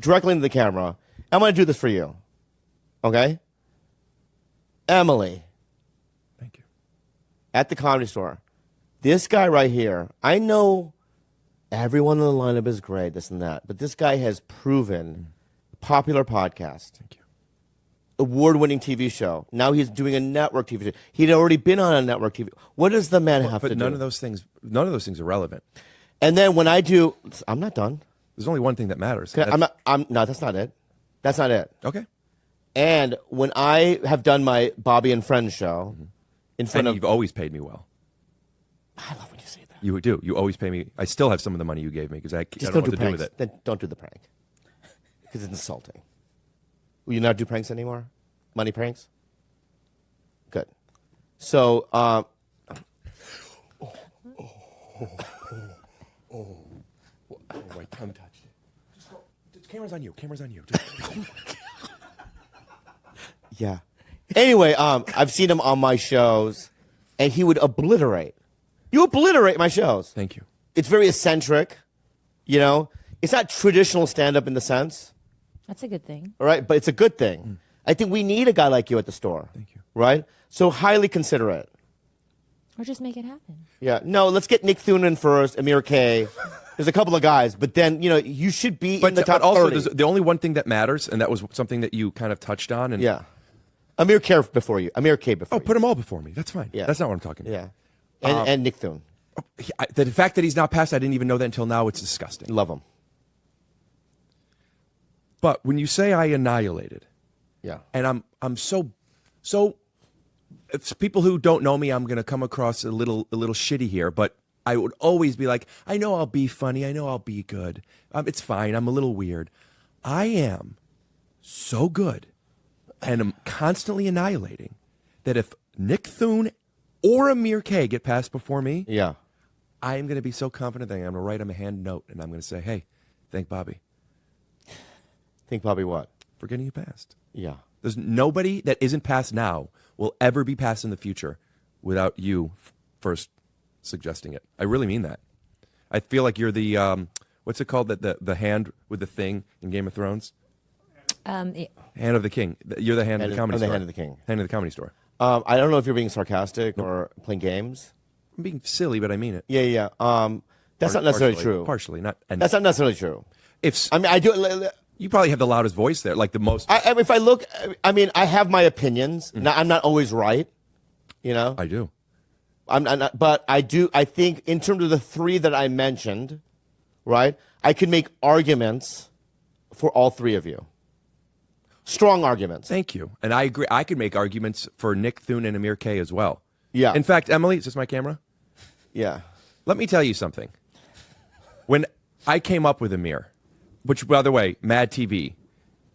directly into the camera. I'm going to do this for you. Okay? Emily. Thank you. At the Comedy Store. This guy right here, I know everyone in the lineup is great, this and that, but this guy has proven popular podcast. Thank you. Award-winning TV show. Now he's doing a network TV show. He'd already been on a network TV. What does the man have to do? But none of those things are relevant. And then when I do, I'm not done. There's only one thing that matters. No, that's not it. That's not it. Okay. And when I have done my Bobby and Friends show, in front And of, you've always paid me well. I love when you say that. You do. You always pay me. I still have some of the money you gave me because I Just don't know don't what do to do with pranks. it. Then don't do the prank because it's insulting. Will you not do pranks anymore? Money pranks? Good. So, Oh, my tongue touched it. Just go. The camera's on you. Camera's on you. yeah. Anyway, I've seen him on my shows, and he would obliterate. You obliterate my shows. Thank you. It's very eccentric, you know. It's not traditional stand-up in the sense, That's a good thing. all right? But it's a good thing. I think we need a guy like you at the store. Thank you. Right? So highly consider it. Or just make it happen. Yeah. No, let's get Nick Thune in first, Amir K. There's a couple of guys, but then, you know, you should be in the top but also, 30. there's the only one thing that matters, and that was something that you kind of touched on. And Yeah. Amir K before you. Amir K before Oh, you. put them all before me. That's fine. Yeah. That's not what I'm talking about. Yeah. And Nick Thune. The fact that he's not passed, I didn't even know that until now. It's disgusting. Love him. But when you say I annihilated, Yeah. and I'm so it's people who don't know me, I'm going to come across a little shitty here, but I would always be like, I know I'll be funny, I know I'll be good. It's fine. I'm a little weird. I am so good and I'm constantly annihilating that if Nick Thune or Amir K get passed before me, Yeah. I am going to be so confident that I'm going to write him a hand note and I'm going to say, hey, thank Bobby Think Bobby what? for getting you passed. Yeah. There's nobody that isn't passed now will ever be passed in the future without you first suggesting it. I really mean that. I feel like you're the what's it called, the hand with the thing in Game of Thrones? Yeah. Hand of the King. You're the hand of the comedy I'm the store. hand of the king. Hand of the comedy store. I don't know if you're being sarcastic or playing games. I'm being silly, but I mean it. Yeah, yeah. That's not necessarily true. Partially, not. And That's not necessarily true. if I mean, I do. you probably have the loudest voice there, like the most. If I look, I mean, I have my opinions. I'm not always right. You know, I do. I'm not, but I do. I think in terms of the three that I mentioned, right? I can make arguments for all three of you. Strong arguments. Thank you, and I agree. I could make arguments for Nick Thune and Amir K as well. Yeah. In fact, Emily, is this my camera? Yeah. Let me tell you something. When I came up with Amir, which, by the way, Mad TV,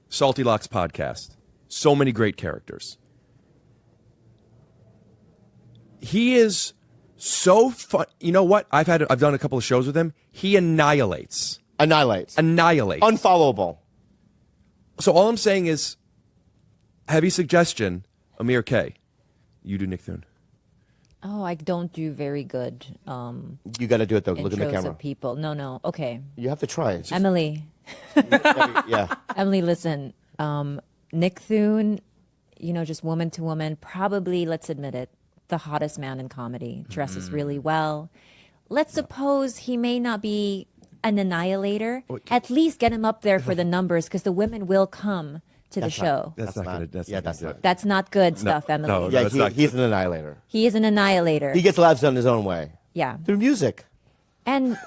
Salty Locks podcast, so many great characters. He is so fun. You know what? I've done a couple of shows with him. He annihilates. Annihilates. Unfollowable. So all I'm saying is, heavy suggestion, Amir K. You do Nick Thune. Oh, I don't do very good You got to do it though. Look in the intros camera. of people. No. Okay. You have to try it. Emily. Yeah. Emily, listen. Nick Thune, just woman to woman, probably, let's admit it, the hottest man in comedy. Dresses really well. Let's suppose he may not be an annihilator. At least get him up there for the numbers because the women will come to the show. That's not going to do it. That's not good stuff, Emily. no. Yeah, he's an annihilator. He is an annihilator. He gets laughs on his own way. Yeah. Through music. And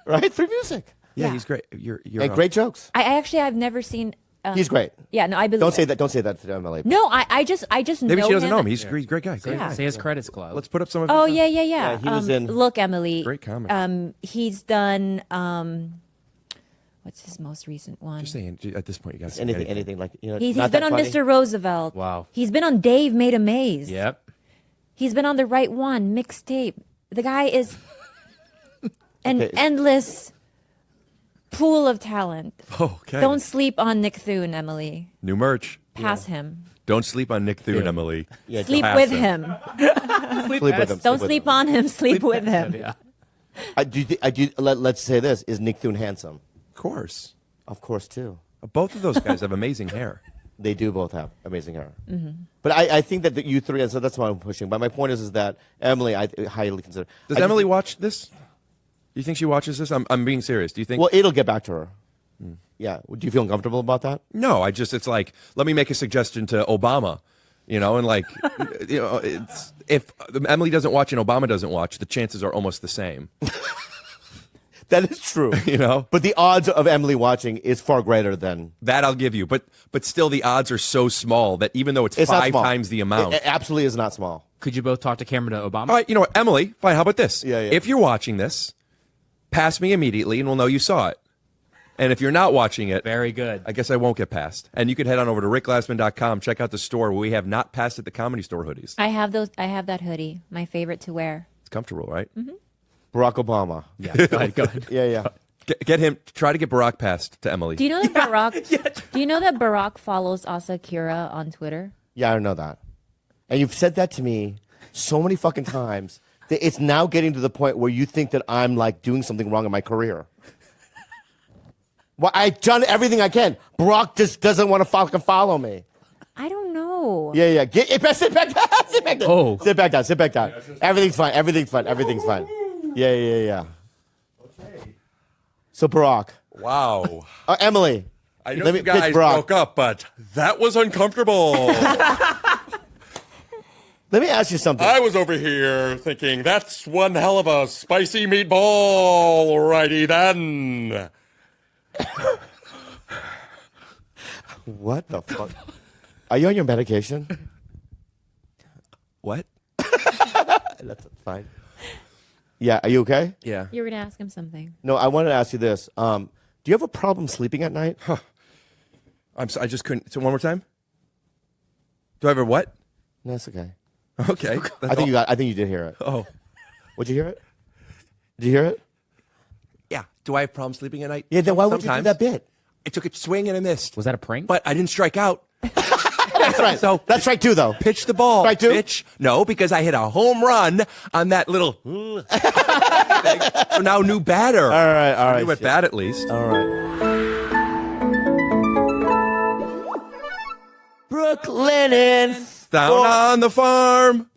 Right? Through music. Yeah, Yeah. he's great. You're And great jokes. I've never seen. He's great. Yeah, no, I believe. Don't say it. that. Don't say that to Emily. No, I just Maybe know she doesn't know him. and- He's a great guy. Great. Yeah. Say his credits, Club. Let's put up some of Oh his yeah. Yeah, he was in- Look, Emily. Great comic. He's done. What's his most recent one? Just saying, at this point, you got to say Anything like He's not been that on funny. Mr. Roosevelt. Wow. He's been on Dave Made a Maze. Yep. He's been on The Right One, Mixtape. The guy is an Okay. endless pool of talent. Okay. Don't sleep on Nick Thune, Emily. New merch. Pass him. Don't sleep on Nick Thune, Emily. Yeah, Sleep pass with him. him. Sleep with him. Don't sleep on him. Sleep with him. Yeah. Let's say this: is Nick Thune handsome? Of course. Of course, too. Both of those guys have amazing hair. They do both have amazing hair. But I think that you three, and so that's why I'm pushing. But my point is that Emily, I highly consider. Does Emily watch this? Do you think she watches this? I'm being serious. Do you think? Well, it'll get back to her. Yeah. Do you feel uncomfortable about that? No, it's like, let me make a suggestion to Obama, and like, it's if Emily doesn't watch and Obama doesn't watch, the chances are almost the same. That is true. But the odds of Emily watching is far greater than that. I'll give you, but still, the odds are so small that even though it's not 5 small. times the amount, it absolutely is not small. Could you both talk to camera to Obama? all right, you know what, Emily? Fine. How about this? Yeah. If you're watching this, pass me immediately, and we'll know you saw it. And if you're not watching it, Very good. I guess I won't get passed. And you can head on over to rickglassman.com. Check out the store where we have not passed at the Comedy Store hoodies. I have those. I have that hoodie. My favorite to wear. It's comfortable, right? Barack Obama. Yeah, go ahead. Go ahead. Yeah. Get him. Try to get Barack passed to Emily. Do you know that Barack? Do you know that Barack follows Asakura on Twitter? Yeah, I know that. And you've said that to me so many fucking times that it's now getting to the point where you think that I'm like doing something wrong in my career. Well, I've done everything I can. Barack just doesn't want to fucking follow me. I don't know. Yeah. Sit back down. Sit back down. Oh. Sit back down. Sit back down. Everything's fine. Everything's fine. Yeah. So Barack. Wow. Emily. I know let me you guys pitch Barack. broke up, but that was uncomfortable. Let me ask you something. I was over here thinking, that's one hell of a spicy meatball. Alrighty then. What the fuck? Are you on your medication? What? That's fine. Yeah, are you okay? Yeah. You were gonna ask him something. No, I wanted to ask you this. Do you have a problem sleeping at night? I just couldn't. So one more time. Do I have a what? No, it's okay. Okay. I think you did hear it. Oh. Would you hear it? Did you hear it? Yeah. Do I have problems sleeping at night? Yeah, then why would you do Sometimes. that bit? I took a swing and I missed. Was that a prank? But I didn't strike out. That's right. So That's right too, though. pitch the ball. Strike two? Pitch. No, because I hit a home run on that little. So now new batter. All right. New at bat at least. All right. Brooklyn. Down on the farm.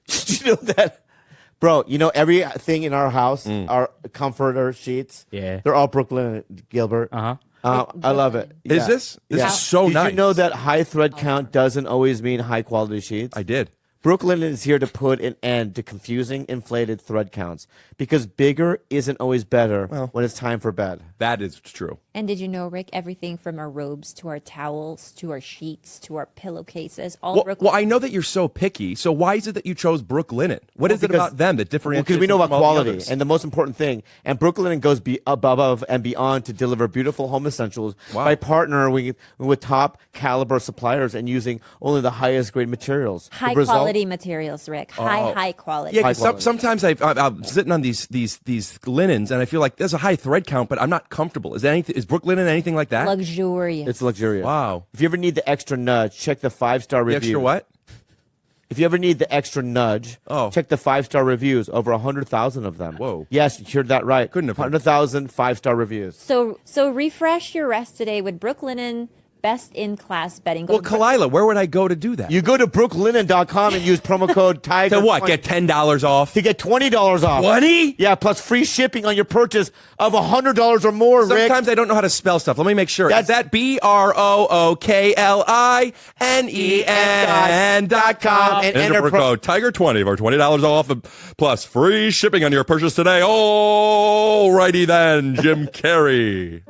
Did you know that? Bro, you know everything in our house, our comforter sheets, Yeah. they're all Brooklyn Gilbert. Uh-huh. I love it. Is Yeah. this? This Yeah. is so Did nice. you know that high thread count doesn't always mean high quality sheets? I did. Brooklyn is here to put an end to confusing inflated thread counts because bigger isn't always better when it's time for bed. That is true. And did you know, Rick, everything from our robes to our towels to our sheets to our pillowcases, all Well, Brooklyn. well, I know that you're so picky. So why is it that you chose Brooklinen? What is it because- about them that differentiates? Because we know them about from all the quality, others? and the most important thing, and Brooklyn goes above and beyond to deliver beautiful home essentials by partnering with top caliber suppliers and using only the highest grade materials. high The result- quality materials, Rick. High quality. Yeah, High 'cause quality. sometimes I'm sitting on these linens and I feel like there's a high thread count, but I'm not comfortable. Is Brooklinen anything like that? Luxurious. It's luxurious. Wow. If you ever need the extra nudge, check the 5-star The review. extra what? If you ever need the extra nudge, check the 5-star reviews. Over 100,000 of them. Whoa. Yes, you heard that right. Couldn't have heard. 100,000 5-star reviews. So refresh your rest today with Brooklinen best in class bedding. Go Well, to Kalila, where would I go to do that? You go to brooklinen.com and use promo code TIGER. to what? Get $10 off? to get $20 off. 20? Yeah, plus free shipping on your purchase of $100 or more, Rick. Sometimes I don't know how to spell stuff. Let me make sure. Is that BROOKLINEN.com? And Enter enter code Tiger20 for $20 off plus free shipping on your purchase today. Alrighty then, Jim Carrey.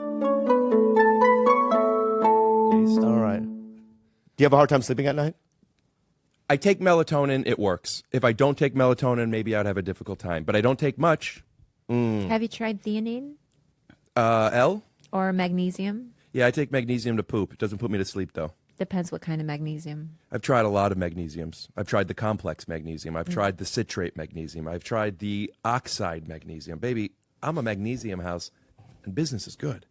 All right. Do you have a hard time sleeping at night? I take melatonin, it works. If I don't take melatonin, maybe I'd have a difficult time. But I don't take much. Have you tried theanine L? or magnesium? Yeah, I take magnesium to poop. It doesn't put me to sleep, though. Depends what kind of magnesium. I've tried a lot of magnesiums. I've tried the complex magnesium. I've tried the citrate magnesium. I've tried the oxide magnesium. Baby, I'm a magnesium house, and business is good.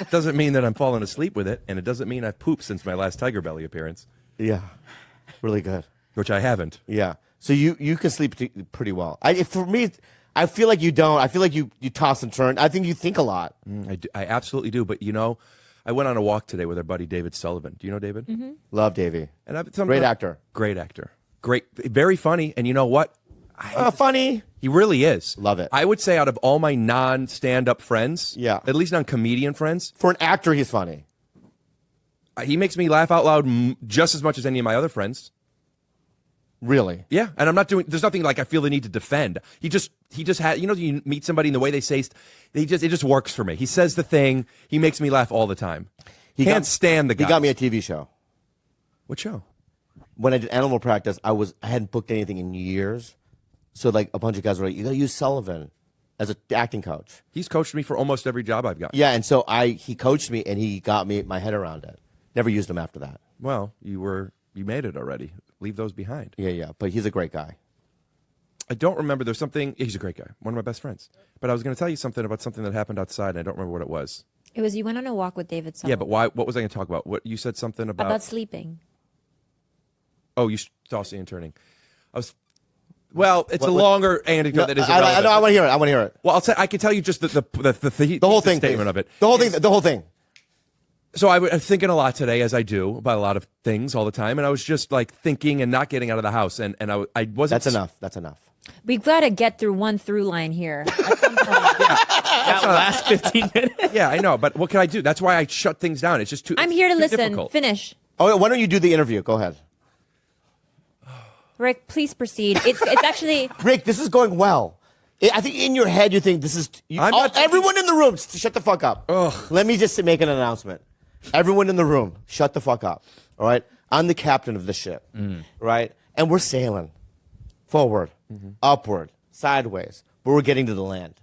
It doesn't mean that I'm falling asleep with it, and it doesn't mean I've pooped since my last Tiger Belly appearance, Yeah. Really good. which I haven't. Yeah. So you can sleep pretty well. For me, I feel like you don't. I feel like you toss and turn. I think you think a lot. I absolutely do. But, you know, I went on a walk today with our buddy David Sullivan. Do you know David? Mm-hmm. Love Davey. And Great actor. Great actor. Great. Very funny. And you know what? Funny. He really is. Love it. I would say out of all my non-stand-up friends, Yeah. at least non-comedian friends, For an actor, he's funny. he makes me laugh out loud just as much as any of my other friends. Really. Yeah, and I'm not doing. There's nothing like I feel the need to defend. He just had. You know, you meet somebody and the way they say, it just works for me. He says the thing. He makes me laugh all the time. He can't stand the guy. He got me a TV show. What show? When I did Animal Practice, I hadn't booked anything in years. So like a bunch of guys were like, "You got to use Sullivan as an acting coach." He's coached me for almost every job I've got. Yeah, and so he coached me and he got me my head around it. Never used him after that. Well, you made it already. Leave those behind. Yeah, but he's a great guy. I don't remember. There's something. He's a great guy. One of my best friends. But I was going to tell you something about something that happened outside, and I don't remember what it was. It was you went on a walk with David Sullivan. Yeah, but why? What was I going to talk about? What you said something about sleeping. Oh, you tossing and turning. Well, it's a longer anecdote that is irrelevant. I want to hear it. I want to hear it. Well, I can tell you just the whole thing, statement please. of it. The whole thing. So I was thinking a lot today, as I do about a lot of things all the time, and I was just like thinking and not getting out of the house, and I wasn't. That's enough. We've got to get through one through line here at some point. That last 15 minutes. Yeah, I know, but what can I do? That's why I shut things down. It's just too. I'm here to too listen. difficult. Finish. Oh, why don't you do the interview? Go ahead. Rick, please proceed. It's actually. Rick, this is going well. I think in your head you think this is. Everyone in the room, shut the fuck up. Ugh. Let me just make an announcement. Everyone in the room, shut the fuck up. All right? I'm the captain of the ship. Right? And we're sailing forward, upward, sideways, but we're getting to the land.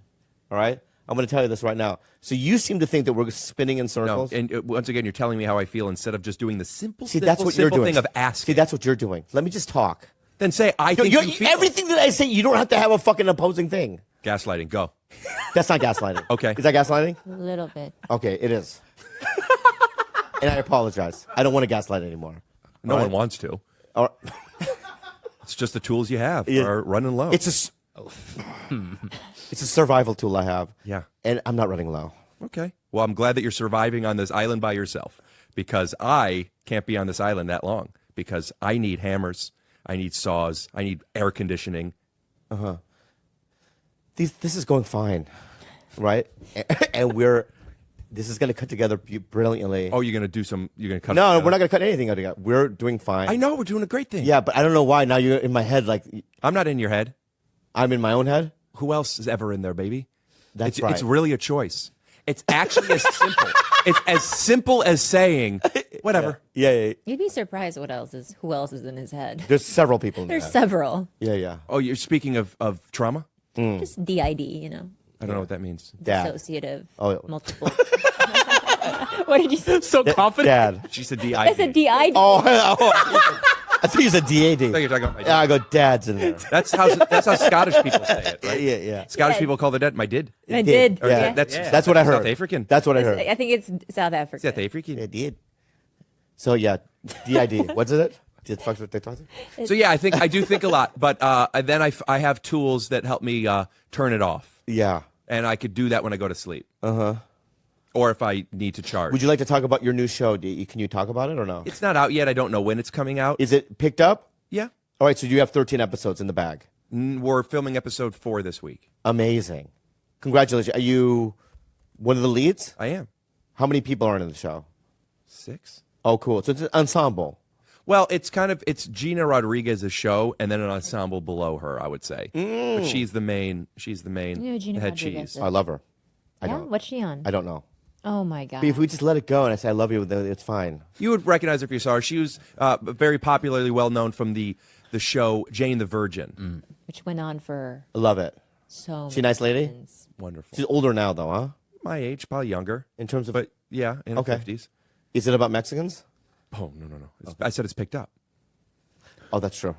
All right? I'm going to tell you this right now. So you seem to think that we're spinning in No, circles. and once again, you're telling me how I feel instead of just doing the simple, See, that's what you're doing. thing of asking. See, that's what you're doing. Let me just talk. Then say, I think you feel. Everything that I say, you don't have to have a fucking opposing thing. Gaslighting, go. That's not gaslighting. Okay. Is that gaslighting? A little bit. Okay, it is. And I apologize. I don't want to gaslight anymore. No one wants to. Or, It's just the tools you have Yeah. are running low. it's a survival tool I have. Yeah. And I'm not running low. Okay. Well, I'm glad that you're surviving on this island by yourself because I can't be on this island that long because I need hammers, I need saws, I need air conditioning. This is going fine, right? And this is going to cut together brilliantly. Oh, you're going to do some, you're going to cut No, it down. we're not going to cut anything together. We're doing fine. I know, we're doing a great thing. Yeah, but I don't know why. Now you're in my head like I'm not in your head. I'm in my own head. Who else is ever in there, baby? That's it's, right. It's really a choice. It's actually as simple. It's as simple as saying, whatever. Yeah. You'd be surprised who else is in his head. There's several people in There's there. several. Yeah. Oh, you're speaking of trauma? Just DID, you know. I don't know what that means. Dad. Dissociative. Oh. Multiple. What did you say? So confident. Dad. She said DID. I said DID. Oh, I think you said DAD. I thought you were talking about my Yeah, I go, Dad's in there. That's how Scottish people say it, right? Yeah. Scottish Yeah. people call the dead my did. I did. Or Yeah. That's what I heard. South African. That's what I heard. I think it's South Africa. South African. Yeah, did. So yeah, DID. What's it? Did fuck with TikTok? So yeah, I do think a lot, but then I have tools that help me turn it off, Yeah. and I could do that when I go to sleep. Or if I need to charge. Would you like to talk about your new show? Can you talk about it or no? It's not out yet. I don't know when it's coming out. Is it picked up? Yeah. All right, so you have 13 episodes in the bag. We're filming episode 4 this week. Amazing. Congratulations. Are you one of the leads? I am. How many people are in the show? 6. Oh, cool. So it's an ensemble. Well, it's Gina Rodriguez's show, and then an ensemble below her, I would say. But she's the main. She's the main You know Gina head Rodriguez. cheese. I love her. Yeah? What's she on? I don't know. Oh my God. But if we just let it go and I say I love you, then it's fine. You would recognize her if you saw her. She was very popularly well known from the show Jane the Virgin. Which went on for I love it. so She a nice lady? seasons. Wonderful. She's older now, though, huh? My age, probably younger. In terms of, But yeah, in her Okay. 50s. is it about Mexicans? Oh, no. I said it's picked up. Oh, that's true.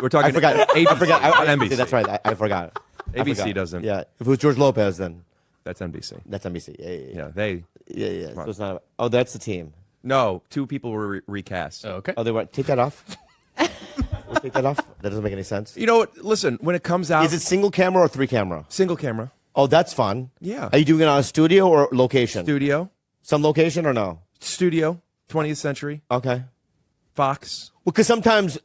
We're talking I forgot. ABC, I forgot. not See, NBC. that's right. I forgot. I ABC forgot. doesn't. Yeah. If it was George Lopez, then That's NBC. that's NBC. Yeah. Yeah, they. Yeah. on. So it's not. Oh, that's the team. No, 2 people were recast. Okay. Oh, they want take that off. We'll take that off. That doesn't make any sense. You know what? Listen, when it comes out, Is it single camera or 3 camera? single camera, Oh, that's fun. Yeah. Are you doing it on a studio or location? studio, Some location or no? 20th century, Okay. Fox. Well, because sometimes,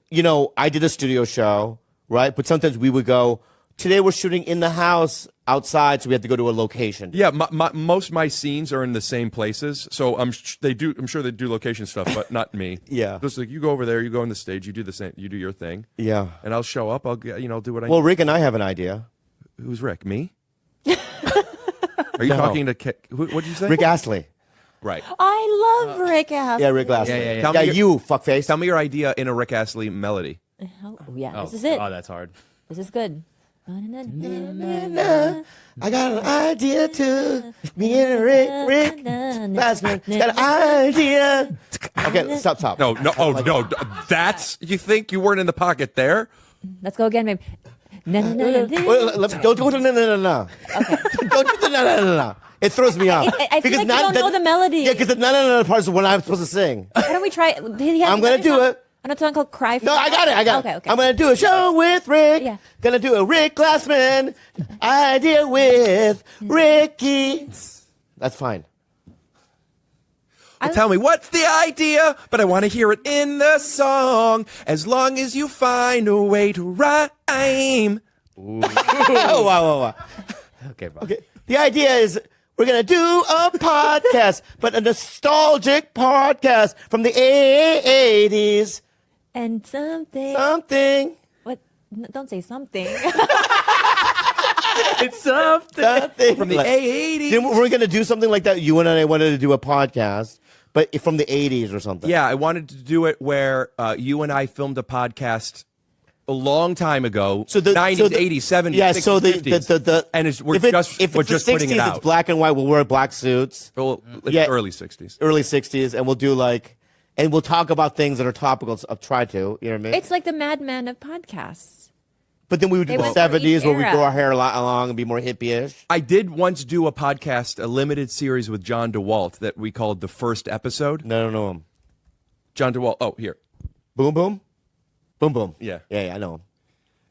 I did a studio show, right? But sometimes we would go, today we're shooting in the house outside, so we have to go to a location. Yeah, most of my scenes are in the same places, so I'm sure they do location stuff, but not me. Yeah. Just like you go over there, you go on the stage, you do the same, you do your thing, Yeah. and I'll show up. I'll do what I. Well, Rick and I have an idea. Who's Rick? Me? Are you No. talking to? What did you say? Rick Astley. Right. I love Rick Astley. Yeah, Rick Astley. yeah. Tell me your- you, fuckface. Tell me your idea in a Rick Astley melody. Oh, yeah, Oh, this is it. Oh, that's hard. This is good. I got an idea too. Me and Rick Glassman got an idea. Okay, stop. No. Oh no. That's you think you weren't in the pocket there? Let's go again, babe. Wait, don't do no. Okay. Don't do the no. It throws me off. I feel like you don't know the melody. Yeah, because the no part is what I'm supposed to sing. Why don't we try? I'm gonna do it. On a song called "Cry for." No, I got it. Okay. I'm gonna do a show with Rick. Yeah. Gonna do a Rick Glassman idea with Ricky. That's fine. Well, tell me what's the idea, but I want to hear it in the song. As long as you find a way to rhyme. Oh, wow. Okay, bro. Okay. The idea is we're going to do a podcast, but a nostalgic podcast from the 80s. And something. Something. What? Don't say something. It's something. Something. From the 80s. Then we're going to do something like that. You and I wanted to do a podcast, but from the 80s or something. Yeah, I wanted to do it where you and I filmed a podcast a long time ago. So the 90s, so the, 80s, 70s, yeah. 60s, So 50s. And we're just if it's the putting 60s, it out. it's black and white. We'll wear black suits. Well, it's Yeah. early 60s. Early 60s, and we'll do and we'll talk about things that are topical. Try to, you know what I mean? It's like the Mad Men of podcasts. But then we would do They the went through 70s each where we era. grow our hair long and be more hippie-ish. I did once do a podcast, a limited series with John DeWalt that we called The First Episode. No, I don't know him. John DeWalt. Oh, here. Boom, boom? Boom, boom. Yeah. Yeah, I know him.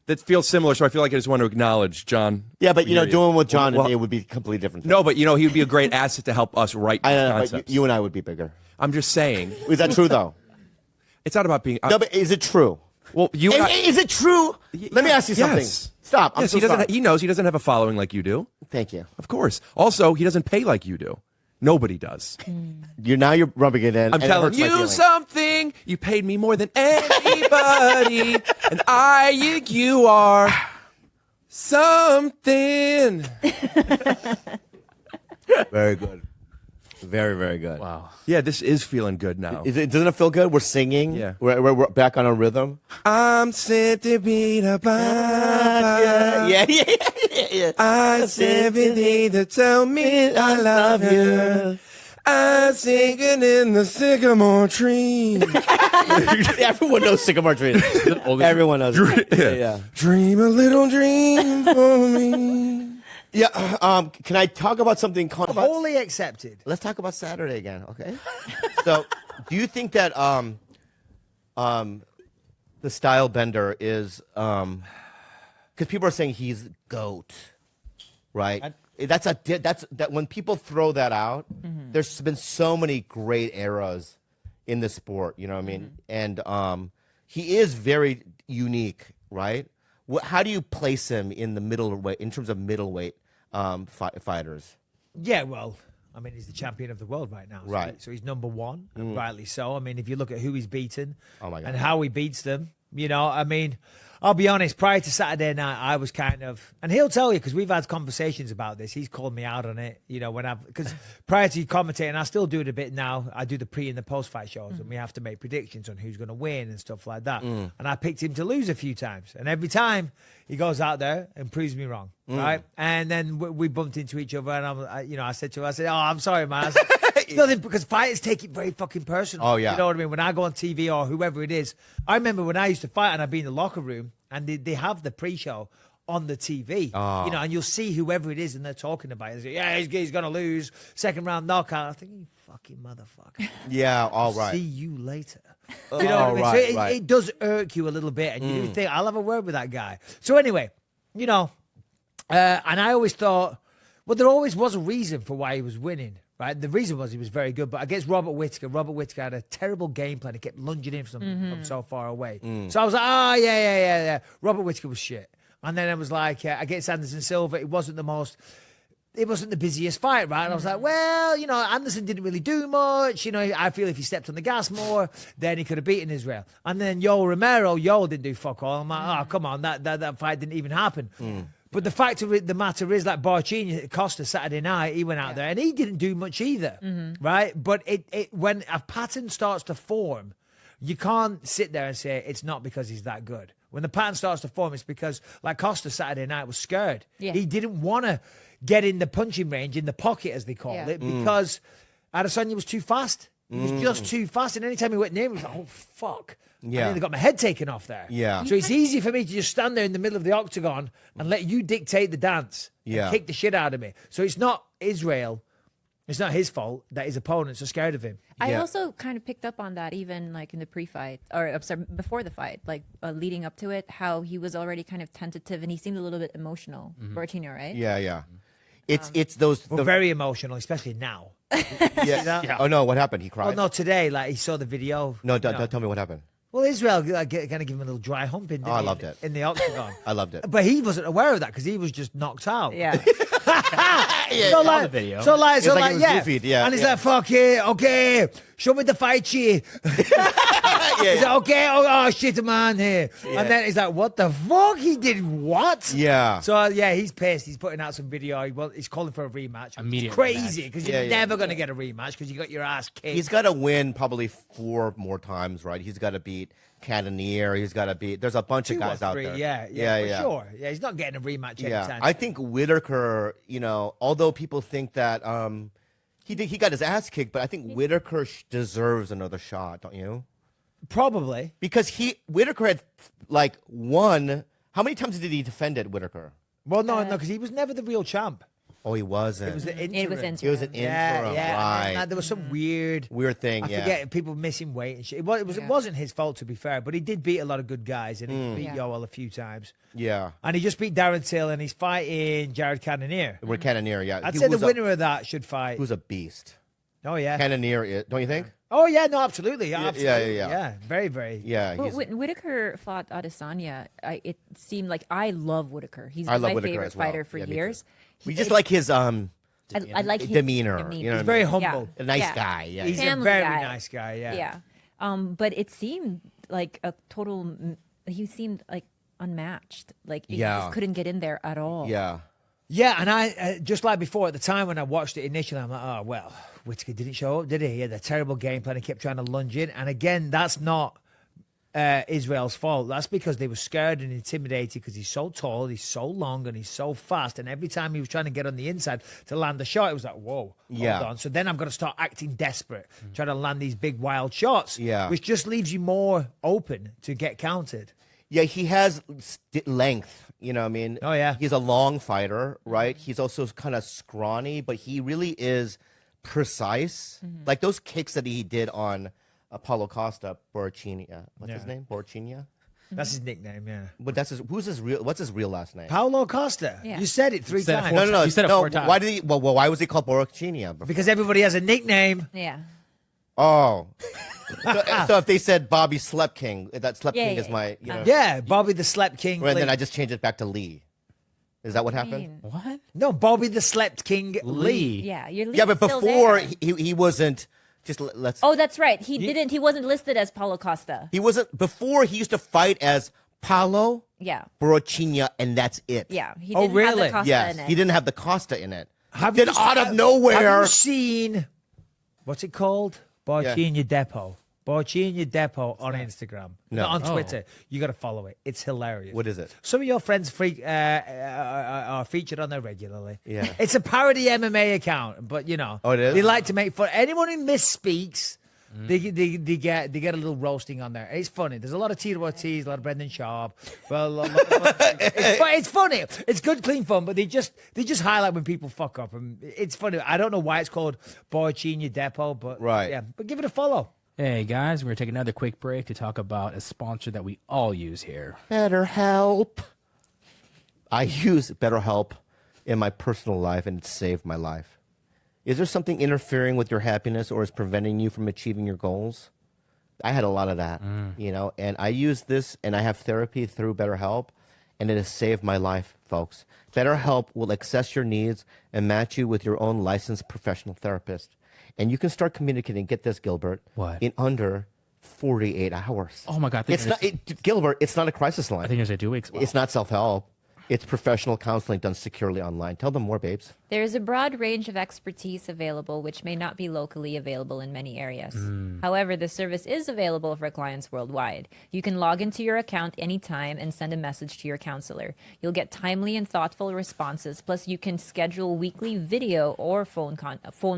That feels similar, so I feel like I just want to acknowledge John. Yeah, but, Hear doing with John Well, and me would be a completely different. No, but, he would be a great asset to help us write I know, but concepts. you and I would be bigger. I'm just saying. Is that true, though? It's not about being... No, but is it true? well, you... and I- Is it true? Let me ask you something. Yes. Stop. I'm yes, so he doesn't. sorry. He knows he doesn't have a following like you do. Thank you. Of course. Also, he doesn't pay like you do. Nobody does. You're rubbing it in. I'm and it telling hurts my you feelings. something. You paid me more than anybody, and you are something. Very good. Very, very good. Wow. Yeah, this is feeling good now. Doesn't it feel good? We're singing. Yeah. We're back on our rhythm. I'm sent to be the Yeah. I simply to tell me I love you. I'm singing in the sycamore tree. Everyone knows Sycamore Tree. Everyone knows it. Yeah. Dream a little dream for me. Yeah. Can I talk about something? Wholly accepted. Let's talk about Saturday again, okay? So, do you think that the style bender is because people are saying he's GOAT, right? That's that when people throw that out, there's been so many great eras in the sport, you know what I mean? And he is very unique, right? How do you place him in the middleweight in terms of middleweight fighters? Yeah, well, I mean, he's the champion of the world right now. Right. So he's number one, and rightly so. I mean, if you look at who he's beaten Oh, my God. and how he beats them, I mean, I'll be honest, prior to Saturday night, I was kind of, and he'll tell you, because we've had conversations about this, he's called me out on it, because prior to commentating, I still do it a bit now, I do the pre and the post-fight shows, and we have to make predictions on who's going to win and stuff like that. And I picked him to lose a few times, and every time he goes out there and proves me wrong, right? And then we bumped into each other, and I said to him, oh, I'm sorry, man. I said, nothing, because fighters take it very fucking personal. Oh, yeah. You know what I mean? When I go on TV or whoever it is, I remember when I used to fight and I'd be in the locker room and they have the pre-show on the TV, and you'll see whoever it is and they're talking about it. They say, yeah, he's going to lose, second round knockout. I think, you fucking motherfucker. Yeah, all right. See you later. Do you know what I mean? right, So it, right. it does irk you a little bit, and you do think, I'll have a word with that guy. So anyway, you know, and I always thought, well, there always was a reason for why he was winning, right? The reason was he was very good, but against Robert Whittaker had a terrible game plan. He kept lunging in from so far away. So I was like, oh, yeah. Robert Whittaker was shit. And then I was like, against Anderson Silva, it wasn't the busiest fight, right? And I was like, well, you know, Anderson didn't really do much. You know, I feel if he stepped on the gas more, then he could have beaten Israel. And then Yoel Romero didn't do fuck all. I'm like, oh, come on, that fight didn't even happen. But the fact of the matter is, like Barcini Costa Saturday night, he went out there and he didn't do much either, right? But it when a pattern starts to form, you can't sit there and say it's not because he's that good. When the pattern starts to form, it's because, like Costa Saturday night was scared. Yeah. He didn't want to get in the punching range, in the pocket, as they call it, because Adesanya was too fast. He was just too fast. And anytime he went near him, he was like, oh, fuck. Yeah. I nearly got my head taken off there. Yeah. So it's easy for me to just stand there in the middle of the octagon and let you dictate the dance Yeah. and kick the shit out of me. So it's not Israel. It's not his fault that his opponents are scared of him. I Yeah. also kind of picked up on that even like in the pre-fight, or I'm sorry, before the fight, like leading up to it, how he was already kind of tentative and he seemed a little bit emotional. Bertino, right? Yeah. It's those. But very emotional, especially now. Yeah. Oh no, what happened? He cried. Well, no, today, like he saw the video. No, you don't know. tell me what happened. Well, Israel kind of give him a little dry hump in, I loved it. in the octagon. I loved it. But he wasn't aware of that because he was just knocked out. Yeah. So like, the video. So like, It's like it was roofied, yeah, And he's yeah. like, fuck it, okay, show me the fight chi. He's like, okay, oh shit, man here. And then he's like, what the fuck? He did what? Yeah. So yeah, he's pissed. He's putting out some video. He's calling for a rematch. Immediate It's crazy rematch. because you're Yeah. never going to get a rematch because you got your ass kicked. He's got to win probably 4 more times, right? He's got to beat Cannonier. He's got to beat. There's a bunch of 2 or guys out 3, there. yeah, for sure. Yeah, he's not getting a rematch anytime. I think Whitaker. You know, although people think that he got his ass kicked, but I think Whitaker deserves another shot, don't you? Probably. Because Whitaker had like won. How many times did he defend it, Whitaker? Well, no, because he was never the real champ. Oh, he wasn't. It was the interim. It was interim. He was an interim, yeah. right? And there was some weird thing. I Yeah. forget people missing weight and shit. It wasn't his fault, to be fair, but he did beat a lot of good guys and he beat Yeah. Yoel a few times. Yeah. And he just beat Darren Till and he's fighting Jared Cannonier. We're Cannonier. Yeah. I'd He say the was a- winner of that should fight. Who's a beast? Oh yeah. Cannonier, don't you think? Oh yeah, no, absolutely. Yeah, Yeah, absolutely. yeah. Yeah, very, very. Yeah. Well, He's, when Whitaker fought Adesanya, it seemed like I love Whitaker. He's I been love my Whitaker favorite as well. fighter for Yeah, me too. years. we just like his I like his demeanor, you know what I He's mean? very Yeah. humble. a nice Yeah. guy. Yeah. He's a Family very guy. nice guy. Yeah. Yeah. But it seemed like a total. He seemed like unmatched. Like he Yeah. just couldn't get in there at all. Yeah. Yeah, and I just like before at the time when I watched it initially, I'm like, oh well, Whittaker didn't show up, did he? He had a terrible game plan. He kept trying to lunge in, and again, that's not Israel's fault. That's because they were scared and intimidated because he's so tall, he's so long, and he's so fast. And every time he was trying to get on the inside to land a shot, it was like, whoa, Yeah. hold on. So then I've got to start acting desperate, trying to land these big wild shots, Yeah. which just leaves you more open to get counted. Yeah, he has length, you know what I mean? Oh, yeah. He's a long fighter, right? He's also kind of scrawny, but he really is precise. Like those kicks that he did on Paulo Costa, Borrachinha. What's his name? Borrachinha? That's his nickname, yeah. But what's his real last name? Paulo Costa. Yeah. You said it 3 said it times. four No. You said it no, 4 times. Why did he? Well, why was he called Borrachinha? Because everybody has a nickname. Yeah. Oh. so if they said Bobby Slep King, that Slep Yeah, King yeah, is my, you know. Yeah, Bobby the Slept King. And then Lee. I just changed it back to Lee. Is that what happened? mean, What? No, Bobby the Slept King Lee. yeah, you're Yeah, but still before there. he wasn't. Just let's. Oh, that's right. He wasn't listed as Paulo Costa. He wasn't before. He used to fight as Paulo Yeah. Borrachinha, and that's it. Yeah. He Oh, didn't have really? the Costa Yes, in it. he didn't have the Costa in it. Have Then you- out of nowhere, Have you seen what's it called? Borchinha Depot. Borchinha Depot on Instagram. No. Not on Oh. Twitter. You got to follow it. It's hilarious. what is it? Some of your friends are featured on there regularly. Yeah. It's a parody MMA account, but you know, Oh, it is? they like to make fun. Anyone who misspeaks, they get a little roasting on there. It's funny. There's a lot of Tito Ortiz, a lot of Brendan Sharp. Well, it's funny. It's good, clean fun. But they just highlight when people fuck up, and it's funny. I don't know why it's called Borchinha Depot, but Right. yeah. But give it a follow. Hey guys, we're going to take another quick break to talk about a sponsor that we all use here. BetterHelp. I use BetterHelp in my personal life, and it saved my life. Is there something interfering with your happiness or is preventing you from achieving your goals? I had a lot of that, and I use this, and I have therapy through BetterHelp, and it has saved my life, folks. BetterHelp will assess your needs and match you with your own licensed professional therapist. And you can start communicating, get this, Gilbert, What? in under 48 hours. Oh my God. It's not, Gilbert, it's not a crisis line. I think there's 2 weeks. Wow. It's not self-help. It's professional counseling done securely online. Tell them more, babes. There is a broad range of expertise available, which may not be locally available in many areas. However, the service is available for clients worldwide. You can log into your account anytime and send a message to your counselor. You'll get timely and thoughtful responses. Plus, you can schedule weekly video or phone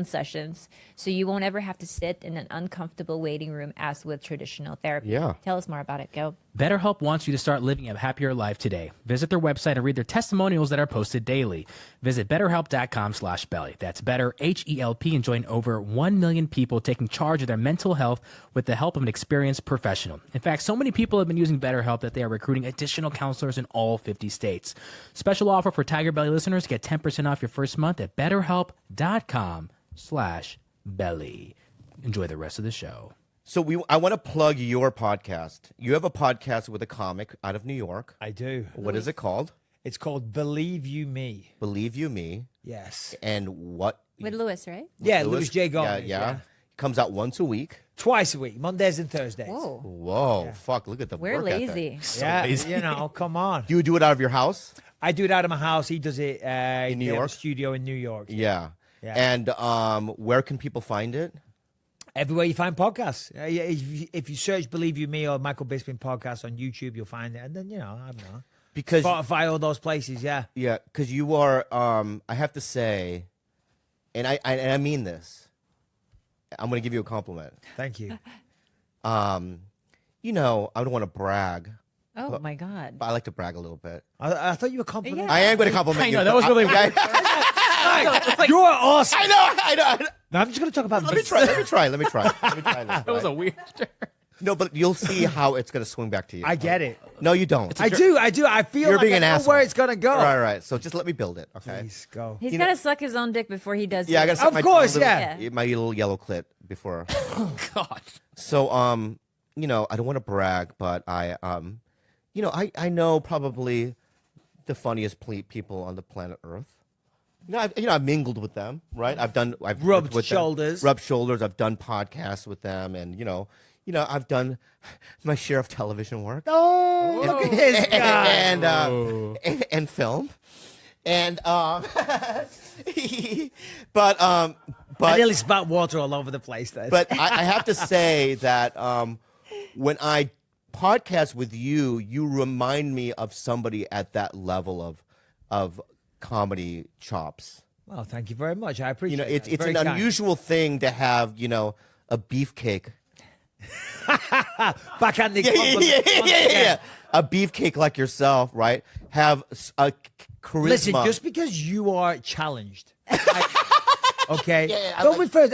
sessions, so you won't ever have to sit in an uncomfortable waiting room as with traditional therapy. Yeah. Tell us more about it, Go. BetterHelp wants you to start living a happier life today. Visit their website and read their testimonials that are posted daily. Visit BetterHelp.com/belly. That's better, H-E-L-P, and join over 1 million people taking charge of their mental health with the help of an experienced professional. In fact, so many people have been using BetterHelp that they are recruiting additional counselors in all 50 states. Special offer for Tiger Belly listeners: get 10% off your first month at BetterHelp.com/belly. Enjoy the rest of the show. So I want to plug your podcast. You have a podcast with a comic out of New York. I do. What is it called? It's called Believe You Me. Believe You Me. Yes. And what? With Lewis, right? Yeah, Louis J. Gomez. Yeah. Comes out once a week. Twice a week, Mondays and Thursdays. Whoa. Whoa, fuck, look at the We're work ethic. lazy. Yeah, lazy. come on. You do it out of your house? I do it out of my house. He does it In New they have a York? studio in New York. Yeah. Yeah. And where can people find it? Everywhere you find podcasts. If you search Believe You Me or Michael Bisping podcast on YouTube, you'll find it. And then, I don't know. Because Spotify, all those places, yeah. yeah, because you are. I have to say, and I mean this. I'm going to give you a compliment. Thank you. I don't want to brag, Oh, my God. but I like to brag a little bit. I thought you were complimenting. I am going to compliment I you. know, that was really I, You're awesome. I know. No, I'm just going to talk about Let me try. Let me try this. That was a weird. No, but you'll see how it's going to swing back to you. I get it. No, you don't. I do. I feel You're like being I an know asshole. where it's going to go. Right. So just let me build it, okay? Please, go. He's got to suck his own dick before he does Yeah, I it. got to suck Of my course, little, yeah. my little yellow clit before. God. So, I don't want to brag, but I know probably the funniest people on the planet Earth. I've mingled with them, right? I've Rubbed worked with them, shoulders. rubbed shoulders. I've done podcasts with them, and I've done my share of television work. Oh, look at his guy. and film, and but I nearly spat water all over the place there. But I have to say that when I podcast with you, you remind me of somebody at that level of comedy chops. Well, thank you very much. I appreciate it. It's an unusual thing to have, a beefcake. Backhanded Yeah. A beefcake like yourself, right? Have a charisma. Listen, just because you are challenged, okay? Yeah, Don't refer.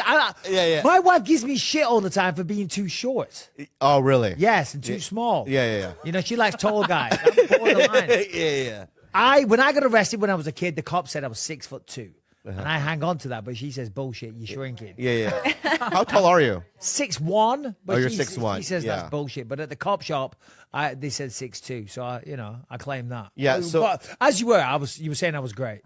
Yeah. My wife gives me shit all the time for being too short. Oh, really? Yes, and too small. Yeah. She likes tall guys. I'm borderline. Yeah. When I got arrested when I was a kid, the cop said I was 6'2", and I hang on to that. But she says bullshit. You're shrinking. Yeah. How tall are you? 6'1". But Oh, you're she 6'1", He says yeah. that's bullshit. But at the cop shop, they said 6'2". So I claim that. Yeah, so- but as you were saying I was great.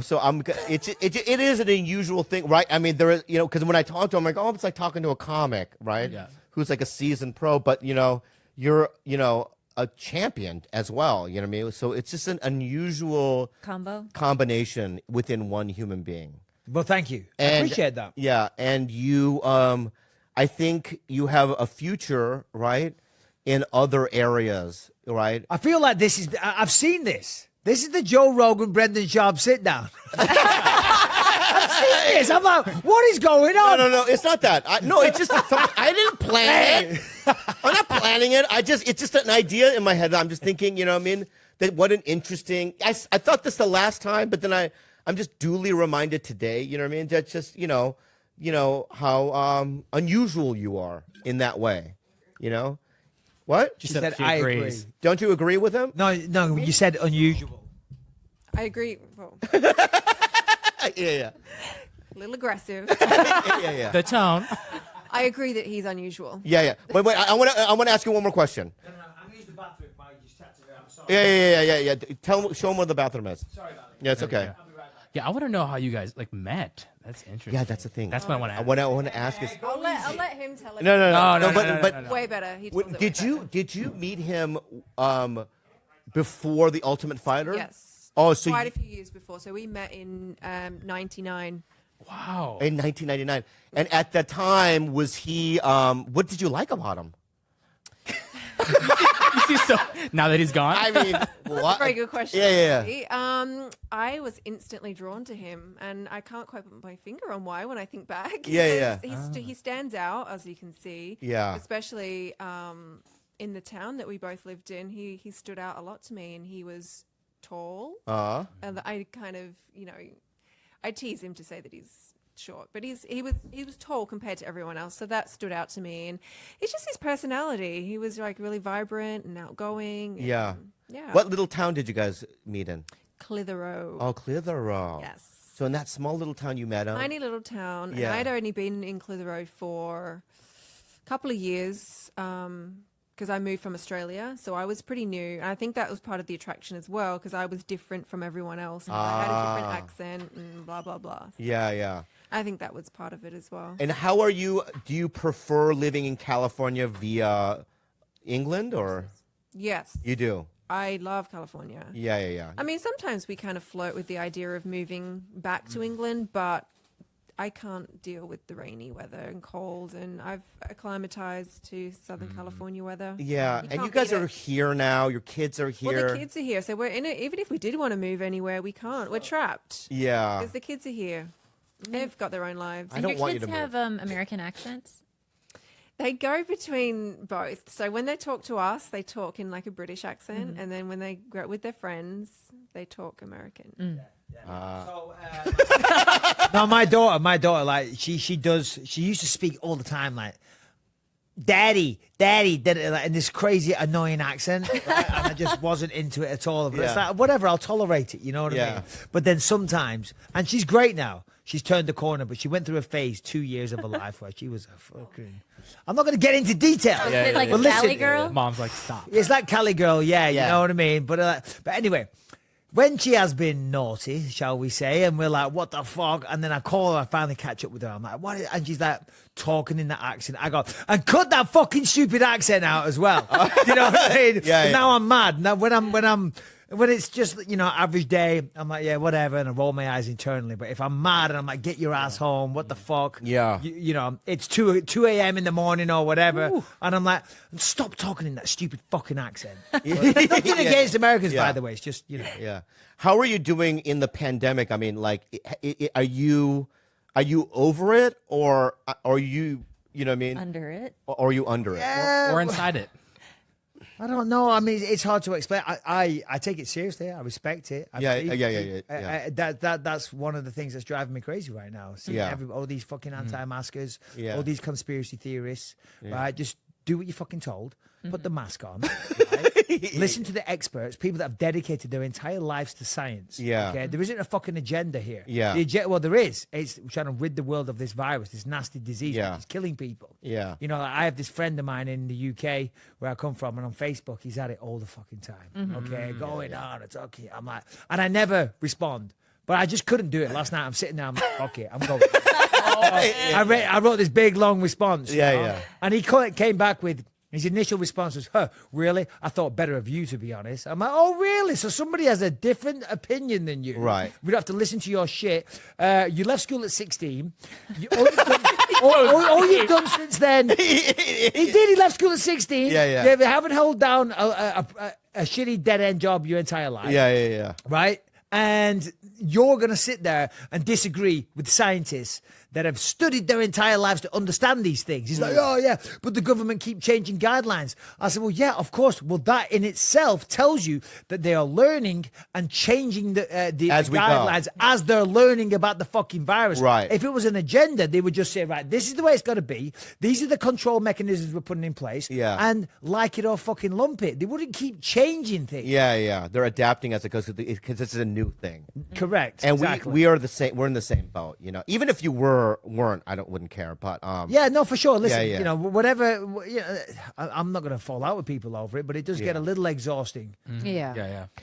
So it is an unusual thing, right? I mean, there is, because when I talk to him, I'm like, oh, it's like talking to a comic, right? Yeah. Who's like a seasoned pro, but you're a champion as well. You know what I mean? So it's just an unusual combination within one human being. Well, thank you. I And- appreciate that. Yeah, and you, I think you have a future, right, in other areas, right? I feel like I've seen this. This is the Joe Rogan, Brendan Schaub sit down. I've seen this. I'm like, what is going on? No, it's not that. It's just I didn't plan it. I'm not planning it. It's just an idea in my head. I'm just thinking, that what an interesting. I thought this the last time, but then I'm just duly reminded today. You know what I mean? That's just how unusual you are in that way. You know what? She said said, she I agree. agrees. Don't you agree with him? No, you said unusual. I agree. Well, Yeah. a little aggressive. Yeah. The tone. I agree that he's unusual. Yeah. Wait. I want to ask you one more question. No, I'm going to use the bathroom while you just chat to her. I'm sorry. Yeah. Show him where the bathroom is. Sorry about it. Yeah, it's okay. I'll be right back. Yeah, I want to know how you guys like met. That's interesting. Yeah, that's the thing. That's what I want to I ask. want to ask is. I'll let him tell it. No. No. Way better. He tells it way Did you meet him before the Ultimate Fighter? better. Yes. Oh, so Quite a few years before. So we met in '99. Wow. in 1999, and at that time, was he? What did you like about him? So, now that he's gone. I mean, what? Very good question. Yeah. actually. I was instantly drawn to him, and I can't quite put my finger on why when I think back. Yeah. He stands out, as you can see. Yeah. Especially in the town that we both lived in, he stood out a lot to me, and he was tall. And I kind of, I tease him to say that he's short, but he was tall compared to everyone else, so that stood out to me. And it's just his personality. He was like really vibrant and outgoing. Yeah. Yeah. What little town did you guys meet in? Clitheroe. Oh, Clitheroe. Yes. So in that small little town you met him. Tiny little town. Yeah. And I'd only been in Clitheroe for a couple of years because I moved from Australia. So I was pretty new. And I think that was part of the attraction as well because I was different from everyone else. And I had a different accent and blah, blah, blah. Yeah. I think that was part of it as well. And how are you? Do you prefer living in California via England, or Yes. you do? I love California. Yeah. I mean, sometimes we kind of flirt with the idea of moving back to England, but I can't deal with the rainy weather and cold, and I've acclimatized to Southern California weather. Yeah, and you can't guys beat are it. here now. Your kids are here. Well, the kids are here, so we're in it. Even if we did want to move anywhere, we can't. We're trapped Yeah. because the kids are here. They've got their own lives. I don't Your want you kids to have American accents. They go between both. So when they talk to us, they talk in like a British accent, and then when they go out with their friends, they talk American. No, my daughter, like she used to speak all the time, like daddy, and this crazy annoying accent, right? And I just wasn't into it at all. But it's Yeah. like, whatever, I'll tolerate it, you know what I Yeah. mean? But then sometimes, and she's great now, she's turned the corner, but she went through a phase 2 years of her life where she was a fucking, I'm not going to get into detail. Is it like But a listen, Valley girl? Mom's like, stop. it's like Cali Girl, yeah, you Yeah. know what I mean? But anyway, when she has been naughty, shall we say, and we're like, what the fuck? And then I call her, I finally catch up with her. I'm like, what? And she's like, talking in that accent. I go, and cut that fucking stupid accent out as well. You know what I mean? Yeah. Now I'm mad. Now when it's just, average day, I'm like, yeah, whatever. And I roll my eyes internally. But if I'm mad and I'm like, get your ass home, what the fuck? Yeah. It's 2 a.m. in the morning or whatever. And I'm like, stop talking in that stupid fucking accent. Nothing against Americans, by the way. It's just, Yeah. How are you doing in the pandemic? I mean, like, are you over it, or are you, you know what I mean? Under it. Or are you under it? Or inside it. I don't know. I mean, it's hard to explain. I take it seriously. I respect it. I Yeah, believe yeah. it. That's one of the things that's driving me crazy right now. Seeing Yeah. all these fucking anti-maskers, Yeah. all these conspiracy theorists, right? Just do what you're fucking told. Put the mask on. Right? Listen to the experts, people that have dedicated their entire lives to science. Yeah. Okay. There isn't a fucking agenda here. Yeah. Well, there is. It's trying to rid the world of this virus, this nasty disease, Yeah. which is killing people. Yeah. I have this friend of mine in the UK where I come from, and on Facebook, he's at it all the fucking time. Okay, going on, it's okay. I'm like, and I never respond, but I just couldn't do it. Last night, I'm sitting there, I'm like, okay, I'm going. I wrote this big, long response. you Yeah, know? yeah. And he came back with, his initial response was, really? I thought better of you, to be honest. I'm like, oh, really? So somebody has a different opinion than you. Right. We don't have to listen to your shit. You left school at 16. All you've done since then, he did. He left school at 16. Yeah. You haven't held down a shitty dead-end job your entire life. Yeah. Right? And you're going to sit there and disagree with scientists that have studied their entire lives to understand these things. He's like, oh yeah, but the government keep changing guidelines. I said, well, yeah, of course. Well, that in itself tells you that they are learning and changing the As we go. guidelines as they're learning about the fucking virus. Right. If it was an agenda, they would just say, right, this is the way it's got to be. These are the control mechanisms we're putting in place. Yeah. And like it or fucking lump it. They wouldn't keep changing things. Yeah. They're adapting as it goes because this is a new thing. Correct. And exactly. we are the same. We're in the same boat, you know. Even if you weren't, I wouldn't care. But Yeah, no, for sure. Listen, Yeah. you know, whatever. You know, I'm not going to fall out with people over it, but it does get a little exhausting. Yeah.